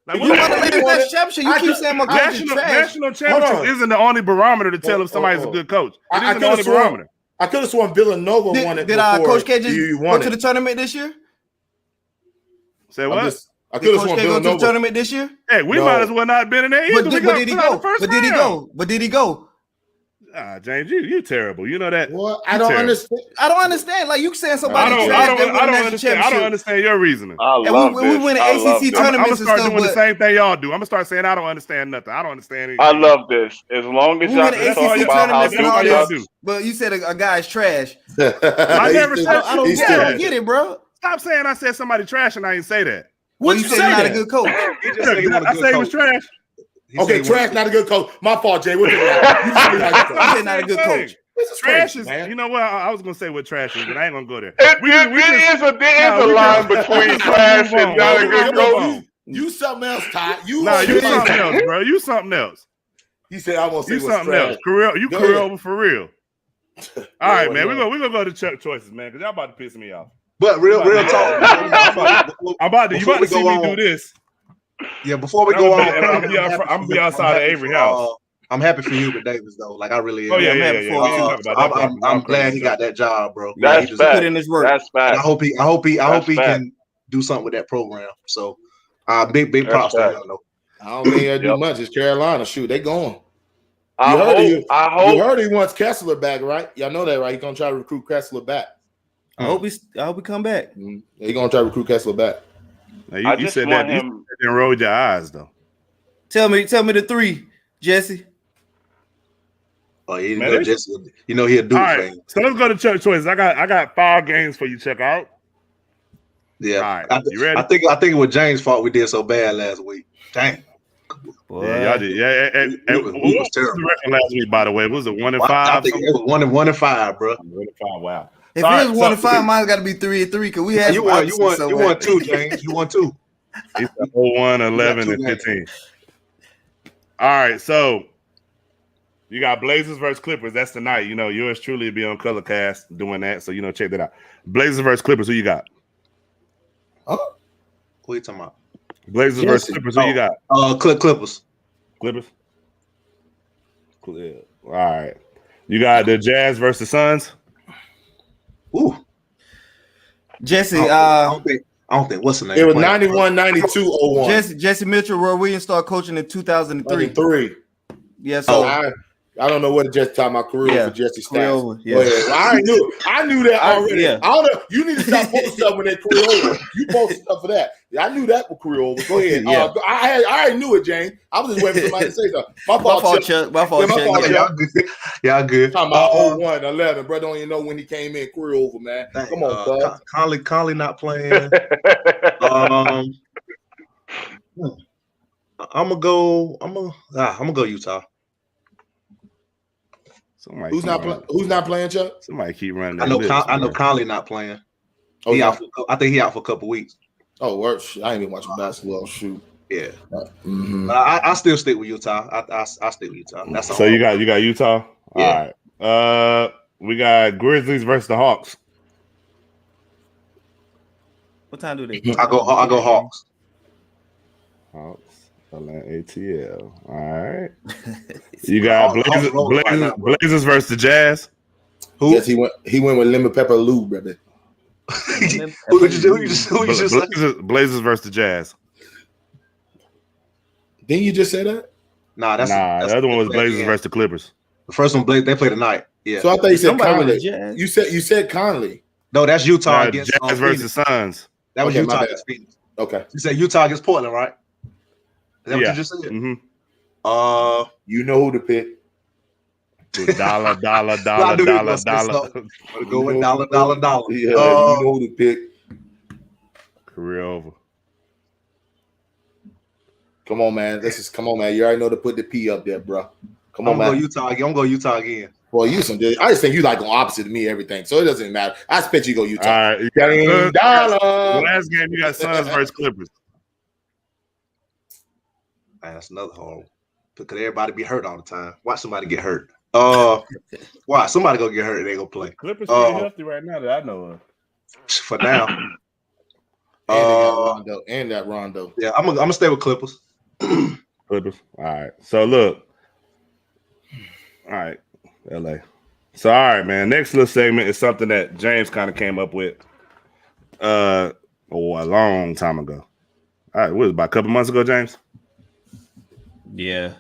Like, you want to win the national championship? You keep saying my coach is trash. National championship isn't the only barometer to tell if somebody's a good coach. It isn't the only barometer. I could have sworn Villanova won it. Did Coach K just go to the tournament this year? Say what? I could have sworn Coach K go to the tournament this year? Hey, we might as well not been in there either. But did he go? But did he go? James, you terrible. You know that. Well, I don't understand. Like you saying somebody. I don't understand your reasoning. We win an ACC tournament. I'm gonna start doing the same thing y'all do. I'm gonna start saying I don't understand nothing. I don't understand anything. I love this. As long as y'all can talk about how good y'all do. But you said a guy's trash. I never said. I don't get it, bro. Stop saying I said somebody trash and I didn't say that. What you say? Not a good coach. I say he was trash. Okay, trash, not a good coach. My fault, Jay. What you said not a good coach. Trash is, you know what? I was gonna say what trash is, but I ain't gonna go there. There is a line between trash and not a good coach. You something else, Todd. You something else, bro. You something else. He said, "I won't say something else." You career over for real. All right, man. We're gonna go to Chuck choices, man, because y'all about to piss me off. But real talk. You about to see me do this. Yeah, before we go on, I'm gonna be outside of Avery house. I'm happy for Hubert Davis though. Like I really am. Oh yeah. I'm glad he got that job, bro. That's fact. Put in his work. That's fact. I hope he can do something with that program. So, big props to him though. I don't think they'll do much. It's Carolina. Shoot, they going. I You hope heard he wants Kessler back, right? Y'all know that, right? He's gonna try to recruit Kessler back. I hope he come back. He's gonna try to recruit Kessler back. Now, you said that you rolled your eyes though. Tell me the three, Jesse. Oh, you know, Jesse. You know he'll do. All right, so let's go to Chuck Choices. I got 5 games for you. Check out. Yeah. All right. You ready? I think it was James' fault we did so bad last week. Dang. Boy. Yeah, y'all did. Yeah, and we was terrible. The record last week, by the way, was it 1-5? I think it was 1-5, bro. 1-5. Wow. If it was 1-5, mine's got to be 3-3 because we had you won 2, James. You won 2. It's 0-1, 11, and 15. All right, so you got Blazers versus Clippers. That's tonight. You know, yours truly will be on Colorcast doing that. So, you know, check that out. Blazers versus Clippers. Who you got? Huh? What are you talking about? Blazers versus Clippers. Who you got? Clippers. Clippers. All right. You got the Jazz versus Suns. Ooh. Jesse, I don't think what's the name? It was 91-92-01. Jesse Mitchell, Roy Williams started coaching in 2003. Yeah, so I don't know what Jesse talking about career for Jesse stats. Yeah. Well, I knew that already. Yeah. I don't know. You need to stop posting stuff when that career over. You posted stuff for that. I knew that was career over. Go ahead. Yeah. I already knew it, James. I was just waiting for somebody to say something. My fault, Chuck. My fault, Chuck. Y'all good. Talking about 01-11, bro. Don't even know when he came in. Career over, man. Dang, Come on, bud. Conley not playing. I'm gonna go Utah. Who's not playing, Chuck? Somebody keep running. I know Conley not playing. I think he out for a couple weeks. Oh, worse. I ain't been watching basketball. Shoot. Yeah. I still stick with Utah. I stick with Utah. That's so you got Utah. Yeah. All right. We got Grizzlies versus the Hawks. What time do they? I go Hawks. Hawks. ATL. All right. You got Blazers versus the Jazz. Who? Yes, he went with lemon pepper Lou, brother. Who you just Blazers versus the Jazz. Didn't you just say that? That's the other one was Blazers versus the Clippers. The first one, they play tonight. Yeah. So I thought you said Conley. You said Conley. No, that's Utah against Jazz versus Suns. That was Utah against Phoenix. Okay. You said Utah against Portland, right? Is that what you just said? Mm-hmm. You know who to pick. Dollar. Go with dollar. Yeah, you know who to pick. Career over. Come on, man. Come on, man. You already know to put the P up there, bro. Come on, man. I'm gonna go Utah again. Well, I just think you like going opposite of me everything, so it doesn't matter. I expect you go Utah. All right. Dollar. Last game you got Suns versus Clippers. Man, that's another hole. Because everybody be hurt all the time. Watch somebody get hurt. Why? Somebody go get hurt, they go play. Clippers pretty healthy right now that I know of. For now. And that Rondo. Yeah, I'm gonna stay with Clippers. Clippers. All right. So look. All right, LA. So all right, man. Next little segment is something that James kind of came up with a long time ago. All right, what was it, about a couple months ago, James? Yeah.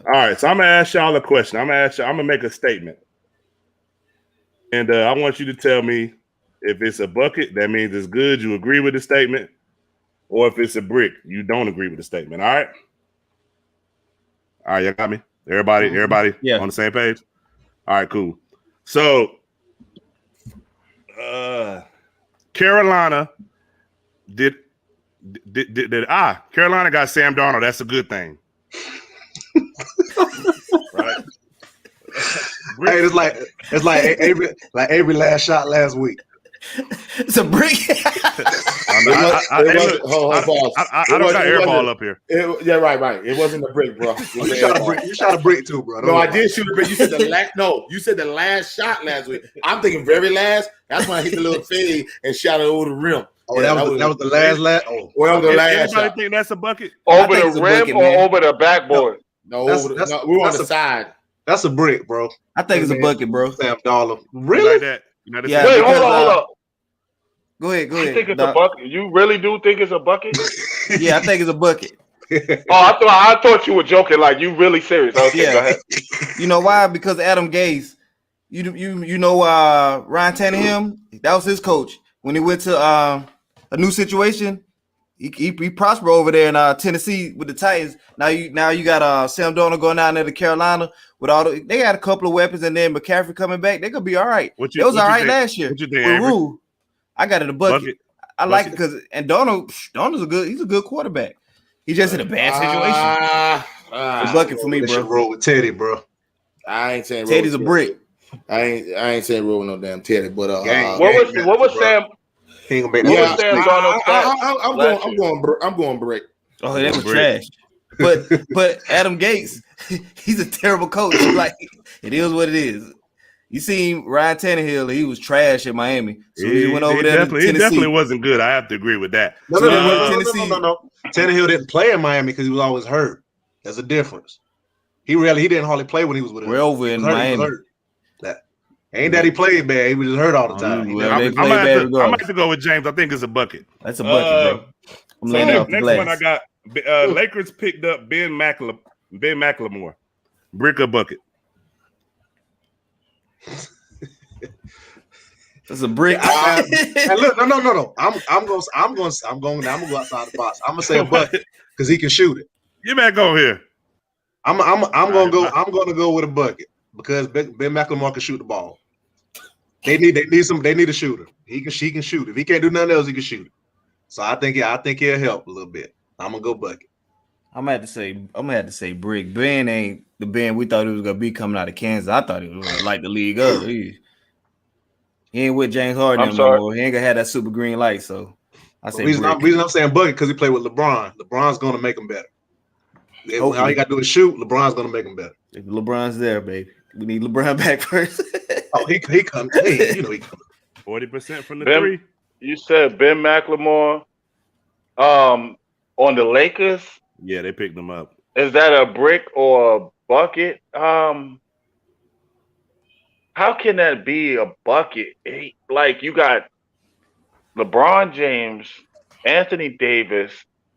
All right, so I'm gonna ask y'all a question. I'm gonna make a statement, and I want you to tell me if it's a bucket. That means it's good. You agree with the statement, or if it's a brick, you don't agree with the statement. All right. All right, you got me. Everybody on the same page. All right, cool. So, Carolina Carolina got Sam Darnold. That's a good thing. Right. Hey, it's like every last shot last week. It's a brick. I don't got airball up here. Right. It wasn't a brick, bro. You shot a brick too, bro. No, I did shoot a brick. You said the last. No, you said the last shot last week. I'm thinking very last. That's when I hit the little fade and shot it over the rim. Oh, that was the last. Oh, well, the last. Anybody shot. think that's a bucket? Over the rim or over the backboard? No, we're on the side. That's a brick, bro. I think it's a bucket, bro. Sam Darnold. Really? Like that? Yeah, wait, hold on. Go ahead. You think it's a bucket? You really do think it's a bucket? Yeah, I think it's a bucket. I thought you were joking. Like you really serious? Okay, Yeah. go ahead. You know why? Because Adam Gase. You know Ryan Tannehill. That was his coach when he went to a new situation. He prospered over there in Tennessee with the Titans. Now you got Sam Darnold going down there to Carolina with they got a couple of weapons, and then McCaffrey coming back. They're gonna be all right. It was all right last year. What you think, with Avery? Rule. I got it a bucket. I like it because Darnold's he's a good quarterback. He's just in a bad situation. It's a bucket for me, bro. Roll with Teddy, bro. I ain't saying Teddy's a brick. I ain't saying roll no damn Teddy, but what was Sam? He ain't gonna make Yeah, no I'm going brick. Oh, that was trash. But Adam Gase, he's a terrible coach. Like it is what it is. You seen Ryan Tannehill, he was trash in Miami. So he went over there to Tennessee. He definitely wasn't good. I have to agree with that. No. Tannehill didn't play in Miami because he was always hurt. There's a difference. He didn't hardly play when he was with us. We're over in Miami. Ain't that he played bad. He was just hurt all the time. I'm gonna have to go with James. I think it's a bucket. That's a bucket, bro. Next one I got Lakers picked up Ben McLemore. Brick or bucket? That's a brick. Look, no. I'm going to go outside the box. I'm gonna say a bucket because he can shoot it. You better go here. I'm gonna go with a bucket because Ben McLemore can shoot the ball. They need a shooter. He can shoot. If he can't do nothing else, he can shoot it. So I think he'll help a little bit. I'm gonna go bucket. I'm gonna have to say brick. Ben ain't the Ben we thought he was gonna be coming out of Kansas. I thought he was gonna light the league up. He ain't with James Harden anymore. He ain't gonna have that super green light. So I say reason I'm saying bucket because he played with LeBron. LeBron's gonna make him better. All he got to do is shoot. LeBron's gonna make him better. If LeBron's there, baby. We need LeBron back first. He comes. Hey, he comes. 40% from the three. You said Ben McLemore on the Lakers? Yeah, they picked him up. Is that a brick or a bucket? How can that be a bucket? Like you got LeBron James, Anthony Davis,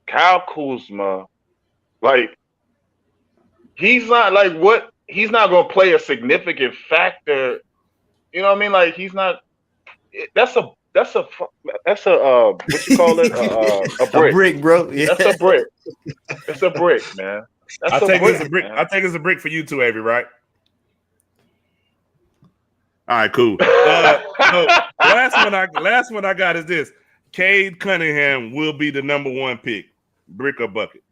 Kyle Kuzma. Like he's not like what? He's not going to play a significant factor. You know what I mean? Like he's not. That's a what you call it? A brick. A brick, bro. Yeah. That's a brick. It's a brick, man. I think it's a brick. I think it's a brick for you too, Avery. Right? All right, cool. Last one I got is this: Cade Cunningham will be the number one pick. Brick or bucket?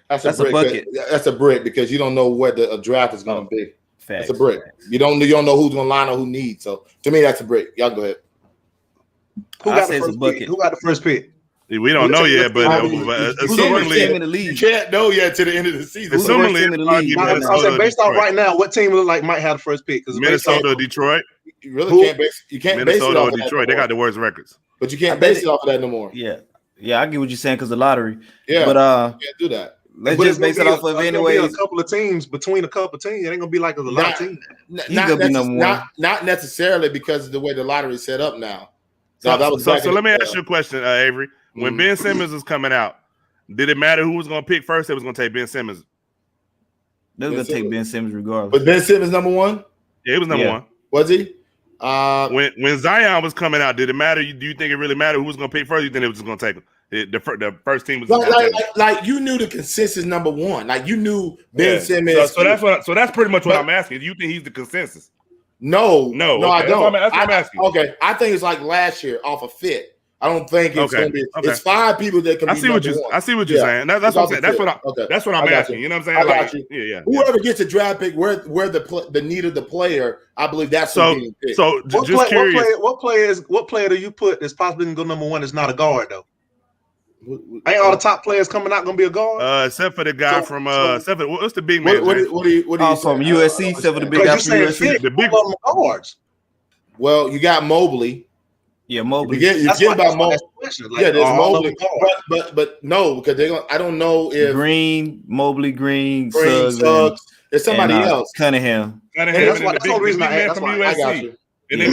That's a bucket. That's a brick because you don't know where the draft is going to be. Facts, that's a brick. Facts. You don't know who's going to line or who needs. So to me, that's a brick. Y'all go ahead. Who got the first pick? We don't know yet, but assumingly, you can't know yet to the end of the season. Assumingly, based off right now, what team might have the first pick? Because Minnesota or Detroit. You really can't base. You can't Minnesota base it off or Detroit. They got the worst records, but you can't base it off of that no more. Yeah, I get what you're saying because the lottery. Yeah, but you can't do that. Let's just base it off of anyway. A couple of teams between a couple of teams. It ain't gonna be like there's a lot of teams. Not necessarily because of the way the lottery is set up now. So let me ask you a question, Avery. When Ben Simmons was coming out, did it matter who was going to pick first? They was going to take Ben Simmons. They was going to take Ben Simmons regardless. But Ben Simmons number one? Yeah, he was number one. Was he? When Zion was coming out, did it matter? Do you think it really mattered who was going to pick first? You think it was just going to take him? The first team was like you knew the consensus number one. Like you knew Ben Simmons. So that's pretty much what I'm asking. Do you think he's the consensus? No, okay. I don't. That's what I'm asking. Okay, I think it's like last year off a fit. I don't think it's going to be. Okay. It's five people that can. I see what you're saying. That's what I'm saying. That's what I'm asking. You know what I'm saying? I got you. Yeah. Whoever gets a draft pick, where the need of the player, I believe that's so. So just curious. What player do you put that's possibly going to go number one? That's not a guard though. Ain't all the top players coming out going to be a guard? Except for the guy from what's the big man? What do you from USC? Except for the big guy from USC. The big guards. Well, you got Mobley. Yeah, Mobley. You get about Mobley. There's Mobley, but no, because they're going. I don't know if Mobley, Suggs. It's somebody else. Cunningham. That's the only reason I asked. I got you. And then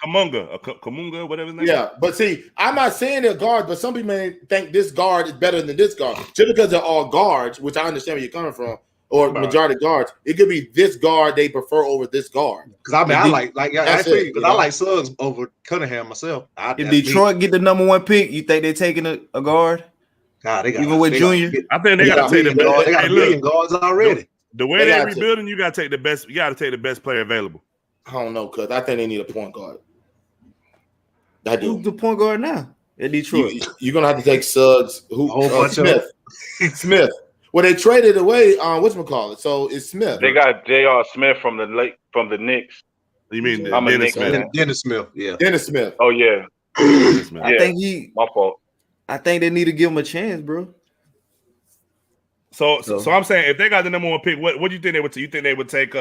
Kamunga, whatever his name. Yeah, but see, I'm not saying they're guards, but some people may think this guard is better than this guard. Just because they're all guards, which I understand where you're coming from, or majority guards, it could be this guard they prefer over this guard. Because I mean, I like Suggs over Cunningham myself. If Detroit get the number 1 pick, you think they're taking a guard? God, they got even with Junior. I think they got to take the best. They got a million guards already. The way they're rebuilding, you got to take the best. You got to take the best player available. I don't know, cuz I think they need a point guard. I do. Who's the point guard now at Detroit? You're gonna have to take Suggs. Smith. Well, they traded away whatchamacallit. So it's Smith. They got J.R. Smith from the Knicks. You mean I'm Dennis Smith? Dennis Smith, yeah. Dennis Smith. Oh yeah. I think my fault. I think they need to give him a chance, bro. So I'm saying if they got the number 1 pick, what do you think they would? You think they would take?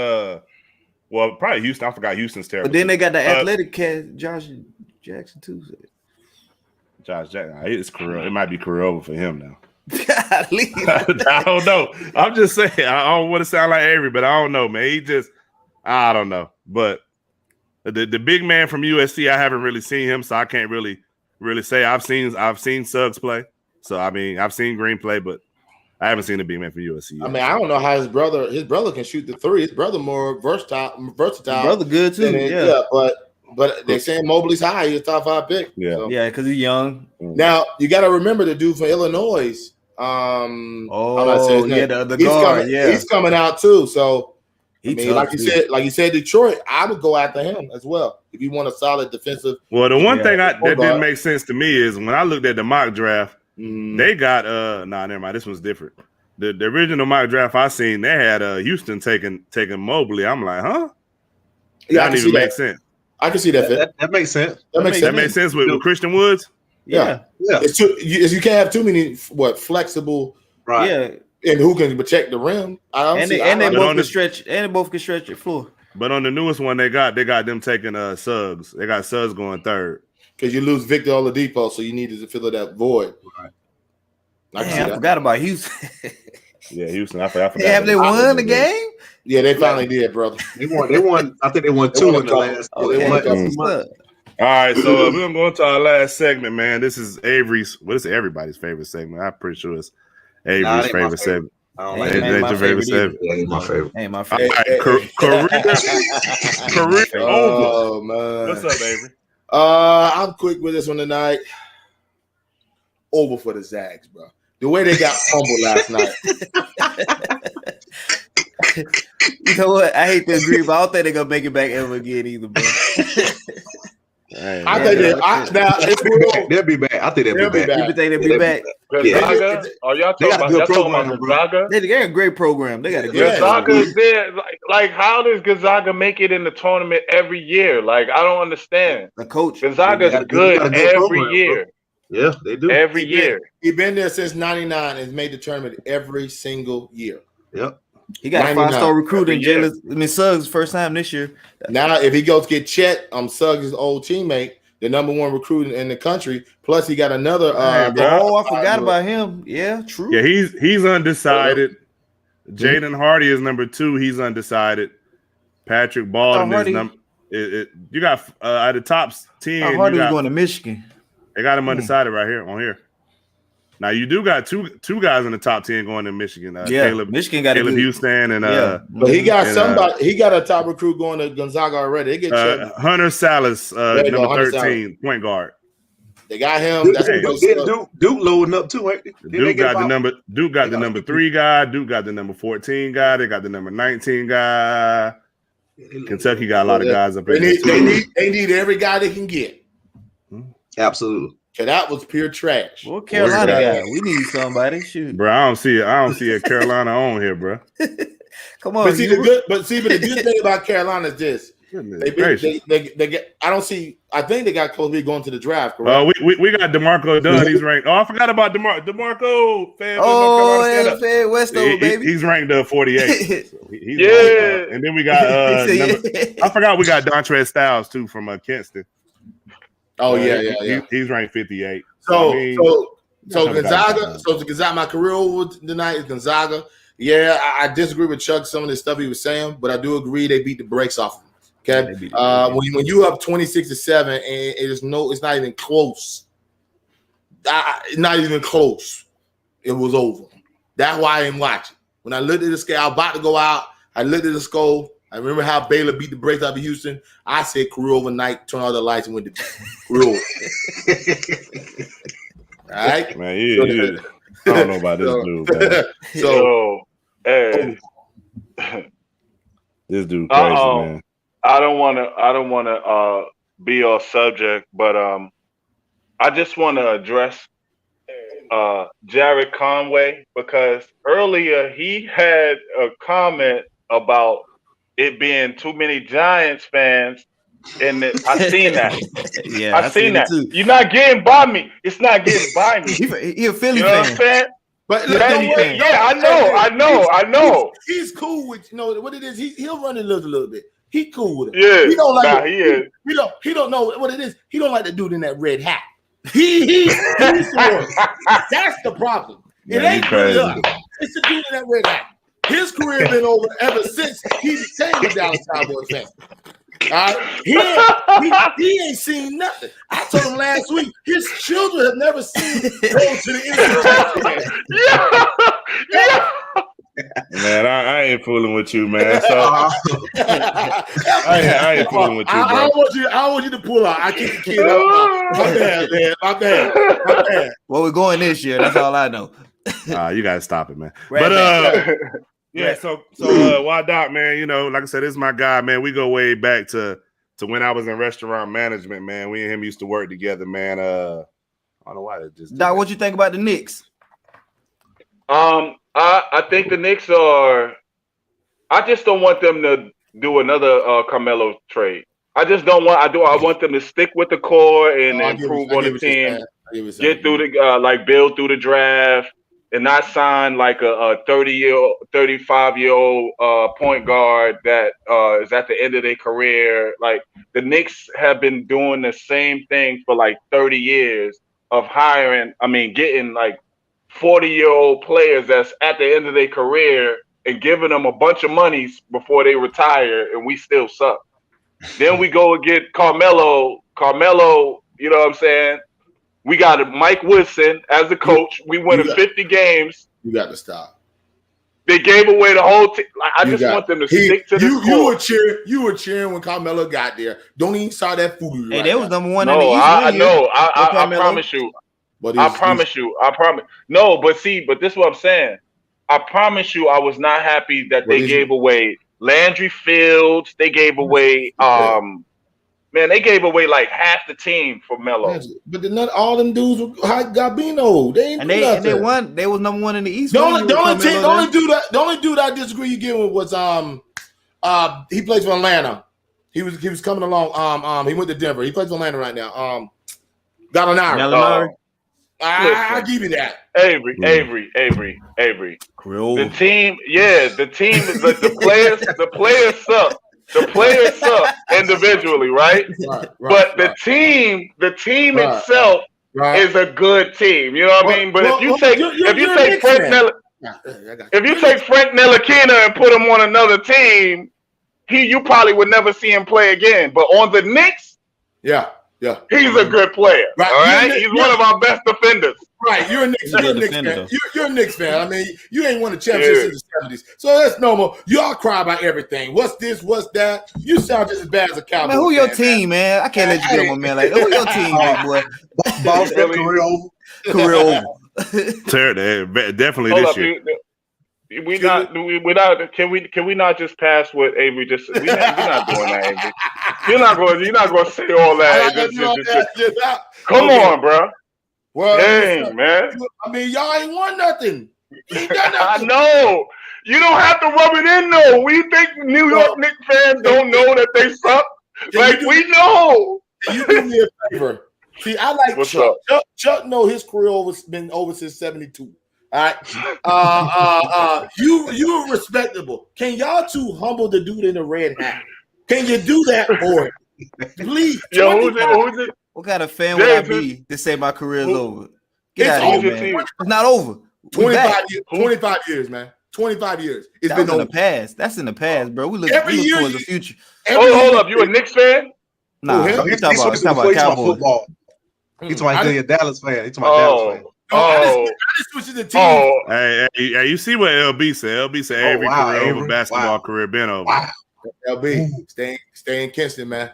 Well, probably Houston. I forgot Houston's terrible. But then they got the athletic cat, Josh Jackson too. Josh Jackson, it's career. It might be career over for him now. Golly. I don't know. I'm just saying. I don't want to sound like Avery, but I don't know, man. I don't know. But the big man from USC, I haven't really seen him, so I can't really say. I've seen Suggs play. So I mean, I've seen Green play, but I haven't seen the big man from USC yet. I mean, I don't know how his brother can shoot the 3. His brother more versatile. His brother good too. Yeah, but they're saying Mobley's high. He's a top 5 pick. Yeah, so. Yeah, because he's young. Now you got to remember the dude from Illinois. The guard. He's coming out too. So like you said, Detroit. I would go after him as well if you want a solid defensive. Well, the one thing that didn't make sense to me is when I looked at the mock draft. They got never mind. This one's different. The original mock draft I seen, they had Houston taking Mobley. I'm like, huh? Yeah, that didn't even make sense. I can see that fit. That makes sense. That makes sense with Christian Woods. Yeah. It's you can't have too many flexible right. Yeah, and who can protect the rim. They both can stretch. And they both can stretch your floor. But on the newest one, they got them taking Suggs. They got Suggs going 3rd. Because you lose Victor Oladipo, so you needed to fill that void. Right. I forgot about Houston. Yeah, Houston. I forgot. Have they won the game? Yeah, they finally did, brother. They won. I think they won 2 in the last. All right, so we're gonna go into our last segment, man. This is Avery's. What is everybody's favorite segment? I'm pretty sure it's Avery's favorite segment. I don't like it. Ain't your favorite segment? Ain't my favorite. Ain't my favorite. All right, career over. Oh man, what's up, Avery? I'm quick with this one tonight. Over for the Zags, bro. The way they got humbled last night. You know what? I hate to agree, but I don't think they're gonna make it back ever again either, bro. I think they'll be back. I think they'll be back. You think they'll be back? Gonzaga? Are y'all talking about Gonzaga? They got a great program. They got a great Gonzaga is there. Like, how does Gonzaga make it in the tournament every year? Like, I don't understand. The coach Gonzaga is good every year. Yeah, they do. Every year. He's been there since 99 and has made the tournament every single year. Yep. He got a 5-star recruiting. Suggs first time this year. Now, if he goes get Chet, Suggs' old teammate, the number 1 recruit in the country. Plus, he got another. I forgot about him. Yeah, true. Yeah, he's undecided. Jaden Hardy is number 2. He's undecided. Patrick Baldwin is number. You got at the top 10. Hardy was going to Michigan. They got him undecided right here on here. Now you do got two guys in the top 10 going to Michigan. Michigan got Caleb Houston and but he got somebody. He got a top recruit going to Gonzaga already. They get Hunter Salas, number 13, Salas. Point guard. They got him. Duke loading up too. Right? Duke got the number 3 guy. Duke got the number 14 guy. They got the number 19 guy. Kentucky got a lot of guys up there. They need every guy they can get. Absolutely. So that was pure trash. Well, Carolina guy. We need somebody. Shoot, bro. I don't see a Carolina on here, bro. Come on. But the good thing about Carolina is this. They get. I don't see. I think they got Kobe going to the draft. Correct? We got DeMarco Dunn. He's ranked. Oh, I forgot about DeMarco. Westo, baby. He's ranked 48. So he's and then we got. I forgot we got Dontrez Styles too from Kinston. Oh yeah. He's ranked 58. So Gonzaga. So Gonzaga, my career over tonight is Gonzaga. Yeah, I disagree with Chuck some of the stuff he was saying, but I do agree they beat the brakes off him. Okay, when you up 26-7 and it's not even close. Not even close. It was over. That's why I didn't watch it. When I looked at the scale, I was about to go out. I looked at the score. I remember how Baylor beat the brakes out of Houston. I said career overnight, turn all the lights and went to career over. All right, man. I don't know about this dude, man. This dude crazy, man. I don't want to be off subject, but I just want to address Jared Conway, because earlier he had a comment about it being too many Giants fans, and I seen that. Yeah, I seen that. Too. You're not getting by me. It's not getting by me. He a Philly fan. You know what I'm saying? But I know. He's cool with what it is. He'll run it a little bit. He cool with it. Yeah, he don't like he is. He don't know what it is. He don't like the dude in that red hat. He's that's the problem. It ain't crazy. It's the dude in that red hat. His career been over ever since he became a Dallas Cowboys fan. He ain't seen nothing. I told him last week his children have never seen go to the NFC. Man, I ain't fooling with you, man. So I ain't fooling with you, bro. I want you to pull out. I keep the kid up. My bad, man. My bad. Well, we're going this year. That's all I know. You gotta stop it, man. Right, but yeah. So Ydoc, man. Like I said, this is my guy, man. We go way back to when I was in restaurant management, man. We and him used to work together, man. I don't know why they just. Doc, what you think about the Knicks? I think the Knicks are. I just don't want them to do another Carmelo trade. I just don't want. I want them to stick with the core and improve on the team. Get through the build through the draft, and not sign like a 35-year-old point guard that is at the end of their career. Like the Knicks have been doing the same thing for like 30 years of getting like 40-year-old players that's at the end of their career and giving them a bunch of monies before they retire, and we still suck. Then we go and get Carmelo, you know what I'm saying? We got Mike Woodson as the coach. We win 50 games. You got to stop. They gave away the whole team. I just want them to stick to the core. You were cheering when Carmelo got there. Don't even saw that food. Hey, they was number one in the East. I know. I promise you. I promise. No, but this is what I'm saying. I promise you, I was not happy that they gave away Landry Fields. They gave away, they gave away like half the team for Melo. But not all them dudes were Gabino. They ain't and they won. They was number one in the East. The only dude I disagree you giving was he plays for Atlanta. He was coming along. He went to Denver. He plays for Atlanta right now. Gallinari. I'll give you that. Avery. The team, the players suck. The players suck individually, right? But the team itself is a good team. You know what I mean? But if you take Frank Ntilikina and put him on another team, you probably would never see him play again. But on the Knicks, yeah. He's a good player. Right. All right. He's one of our best defenders. Right. You're a Knicks fan. You're a Knicks fan. I mean, you ain't won a championship since the 70s. So that's normal. Y'all cry about everything. What's this? What's that? You sound just as bad as a Cowboys. Man, who your team, man? I can't let you get on my man like that. Who your teim, big boy? Boss, career over. Career over. Definitely this year. We're not. Can we not just pass what Avery just said? We're not doing that, Avery. You're not going to say all that. Come on, bro. Well, dang, man. I mean, y'all ain't won nothing. Ain't done nothing. I know. You don't have to rub it in, though. We think New York Knicks fans don't know that they suck. We know. You do me a favor. See, I like What's Chuck. up? Chuck know his career been over since 72. All right. You are respectable. Can y'all two humble the dude in the red hat? Can you do that for it? Please. Yo, who's it? What kind of fan would I be to say my career is over? Get out of here, man. It's not over. 25 years, man. 25 years. It's That been was in over. the past. That's in the past, bro. We look Every year towards you- the future. Hold up. You a Knicks fan? Nah, him? we He's talking about Cowboys. football. He's talking about I a Dallas fan. He's talking about Dallas fan. I just switched to the team. Oh, Hey, you see what LB said? LB said every wow, career over Avery. basketball Wow. career been over. Wow. LB, stay in Kinston, man.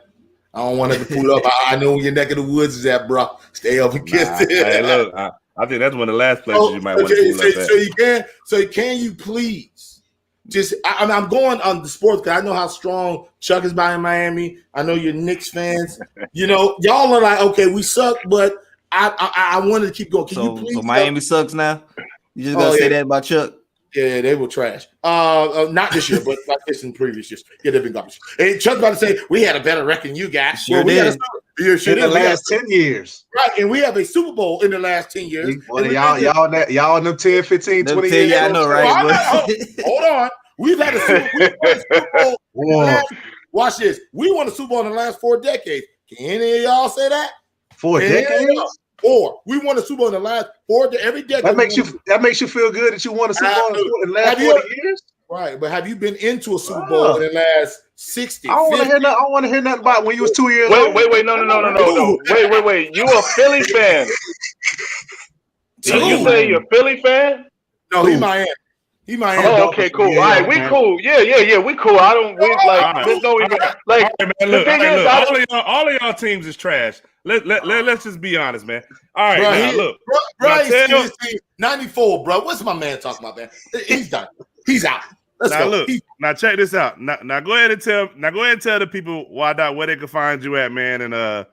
I don't want to pull up. I know where your neck of the woods is at, bro. Stay up in Nah, Kinston. hey, look, I think that's one of the last places you might want to pull up at. So can you please just? I'm going on the sports because I know how strong Chuck is by in Miami. I know you're Knicks fans. You know, y'all are like, okay, we suck, but I wanted to keep going. Can you please? So Miami sucks now. You just gotta say that about Chuck. Yeah, they were trash. Not this year, but like this in previous years. Yeah, they've been garbage. And Chuck's about to say we had a better record than you guys. Sure did. In the last 10 years. Right, and we have a Super Bowl in the last 10 years. Well, y'all in them 10, 15, 20 years. Yeah, I know, right? Hold on. We've had a Super Bowl. Watch this. We won a Super Bowl in the last 4 decades. Can any of y'all say that? 4 decades? 4. We won a Super Bowl in the last 4 every decade. That makes you feel good that you won a Super Bowl in the last 40 years? Right, but have you been into a Super Bowl in the last 60? I don't want to hear nothing about when you was 2 years old. wait, no. Wait. You a Philly fan? Did you say you're a Philly fan? No, he Miami. He Miami. Oh, okay, cool. All right, we cool. Yeah, we cool. I don't. We like. There's no even like. All right, man, look, the thing is, all of y'all teams is trash. Let's just be honest, man. All right, Bro, now look. Bro, he's 94, bro. What's my man talking about, man? He's done. He's out. Let's Now go. look. Now check this out. Now go ahead and tell the people where they can find you at, man, and where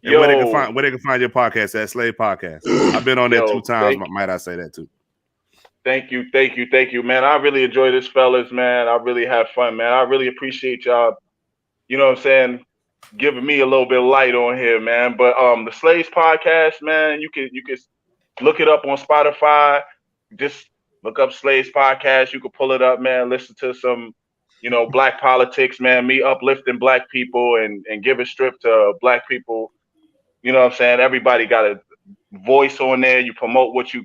they can find your podcast at Slave Podcast. I've been on there 2 times. Might I say that too? Thank you, man. I really enjoy this, fellas, man. I really have fun, man. I really appreciate y'all. You know what I'm saying? Giving me a little bit of light on here, man. But the Slaves Podcast, man, you can look it up on Spotify. Just look up Slaves Podcast. You can pull it up, man. Listen to some, black politics, man. Me uplifting black people and giving strip to black people. You know what I'm saying? Everybody got a voice on there. You promote what you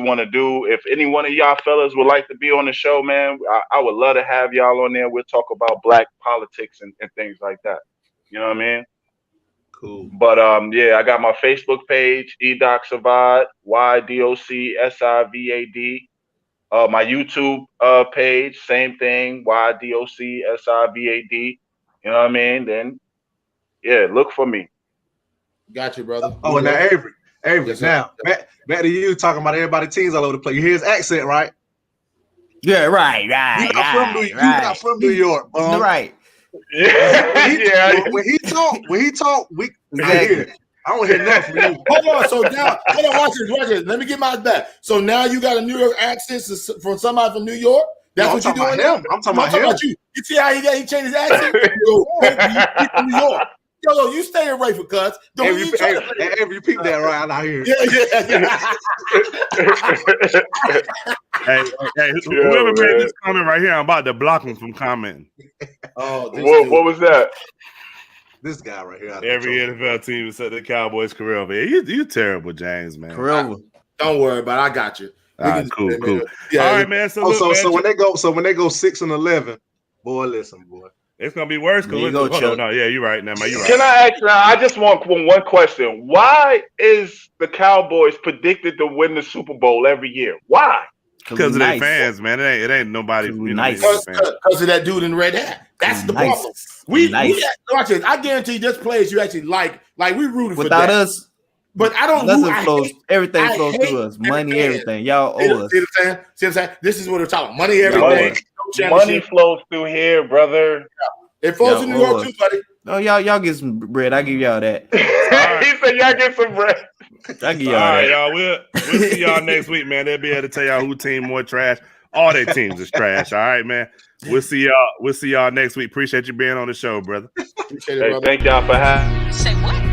want to do. If any one of y'all fellas would like to be on the show, man, I would love to have y'all on there. We'll talk about black politics and things like that. You know what I mean? Cool. But I got my Facebook page, Ydoc Savad, YDOC SIVAD. My YouTube page, same thing, YDOC SIVAD. You know what I mean? Then look for me. Got you, brother. Oh, and now Avery, Yes, now back to you talking about everybody teams all over the place. You hear his accent, right? Yeah, right. You not from New York, right. When he talk, we exactly. I don't hear nothing from you. Hold on. So now, watch this. Let me get my back. So now you got a New York accent from somebody from New York. That's what you're doing now. I'm talking about him. You see how he changed his accent? Yo, he's from New York. Yo, you stay in Rayford, cuz. Every peep that right out here. Hey, whoever made this comment right here, I'm about to block him from commenting. Oh, what was that? This guy right here. Every NFL team has set the Cowboys' career over. You terrible, James, man. Don't worry about it. I got you. All right, cool. Yeah, all right, man. So when they go 6-11, boy, listen, boy. It's gonna be worse. No, you're right. Now, you're right. Can I ask now? I just want one question. Why is the Cowboys predicted to win the Super Bowl every year? Why? Because of their fans, man. It ain't nobody. Because of that dude in the red hat. That's the problem. Watch this. I guarantee this players you actually like we rooted for without that. us. But I don't. Everything flows through us. Money, everything. Y'all owe us. See what I'm saying? This is what we're talking. Money, everything. Money flows through here, brother. It flows to New York too, buddy. No, y'all get some bread. I give y'all that. He said y'all get some bread. I give y'all all right, that. y'all. We'll see y'all next week, man. They'll be able to tell y'all who team more trash. All their teams is trash. All right, man. We'll see y'all next week. Appreciate you being on the show, brother. Appreciate it, brother. Thank y'all for having. Say what?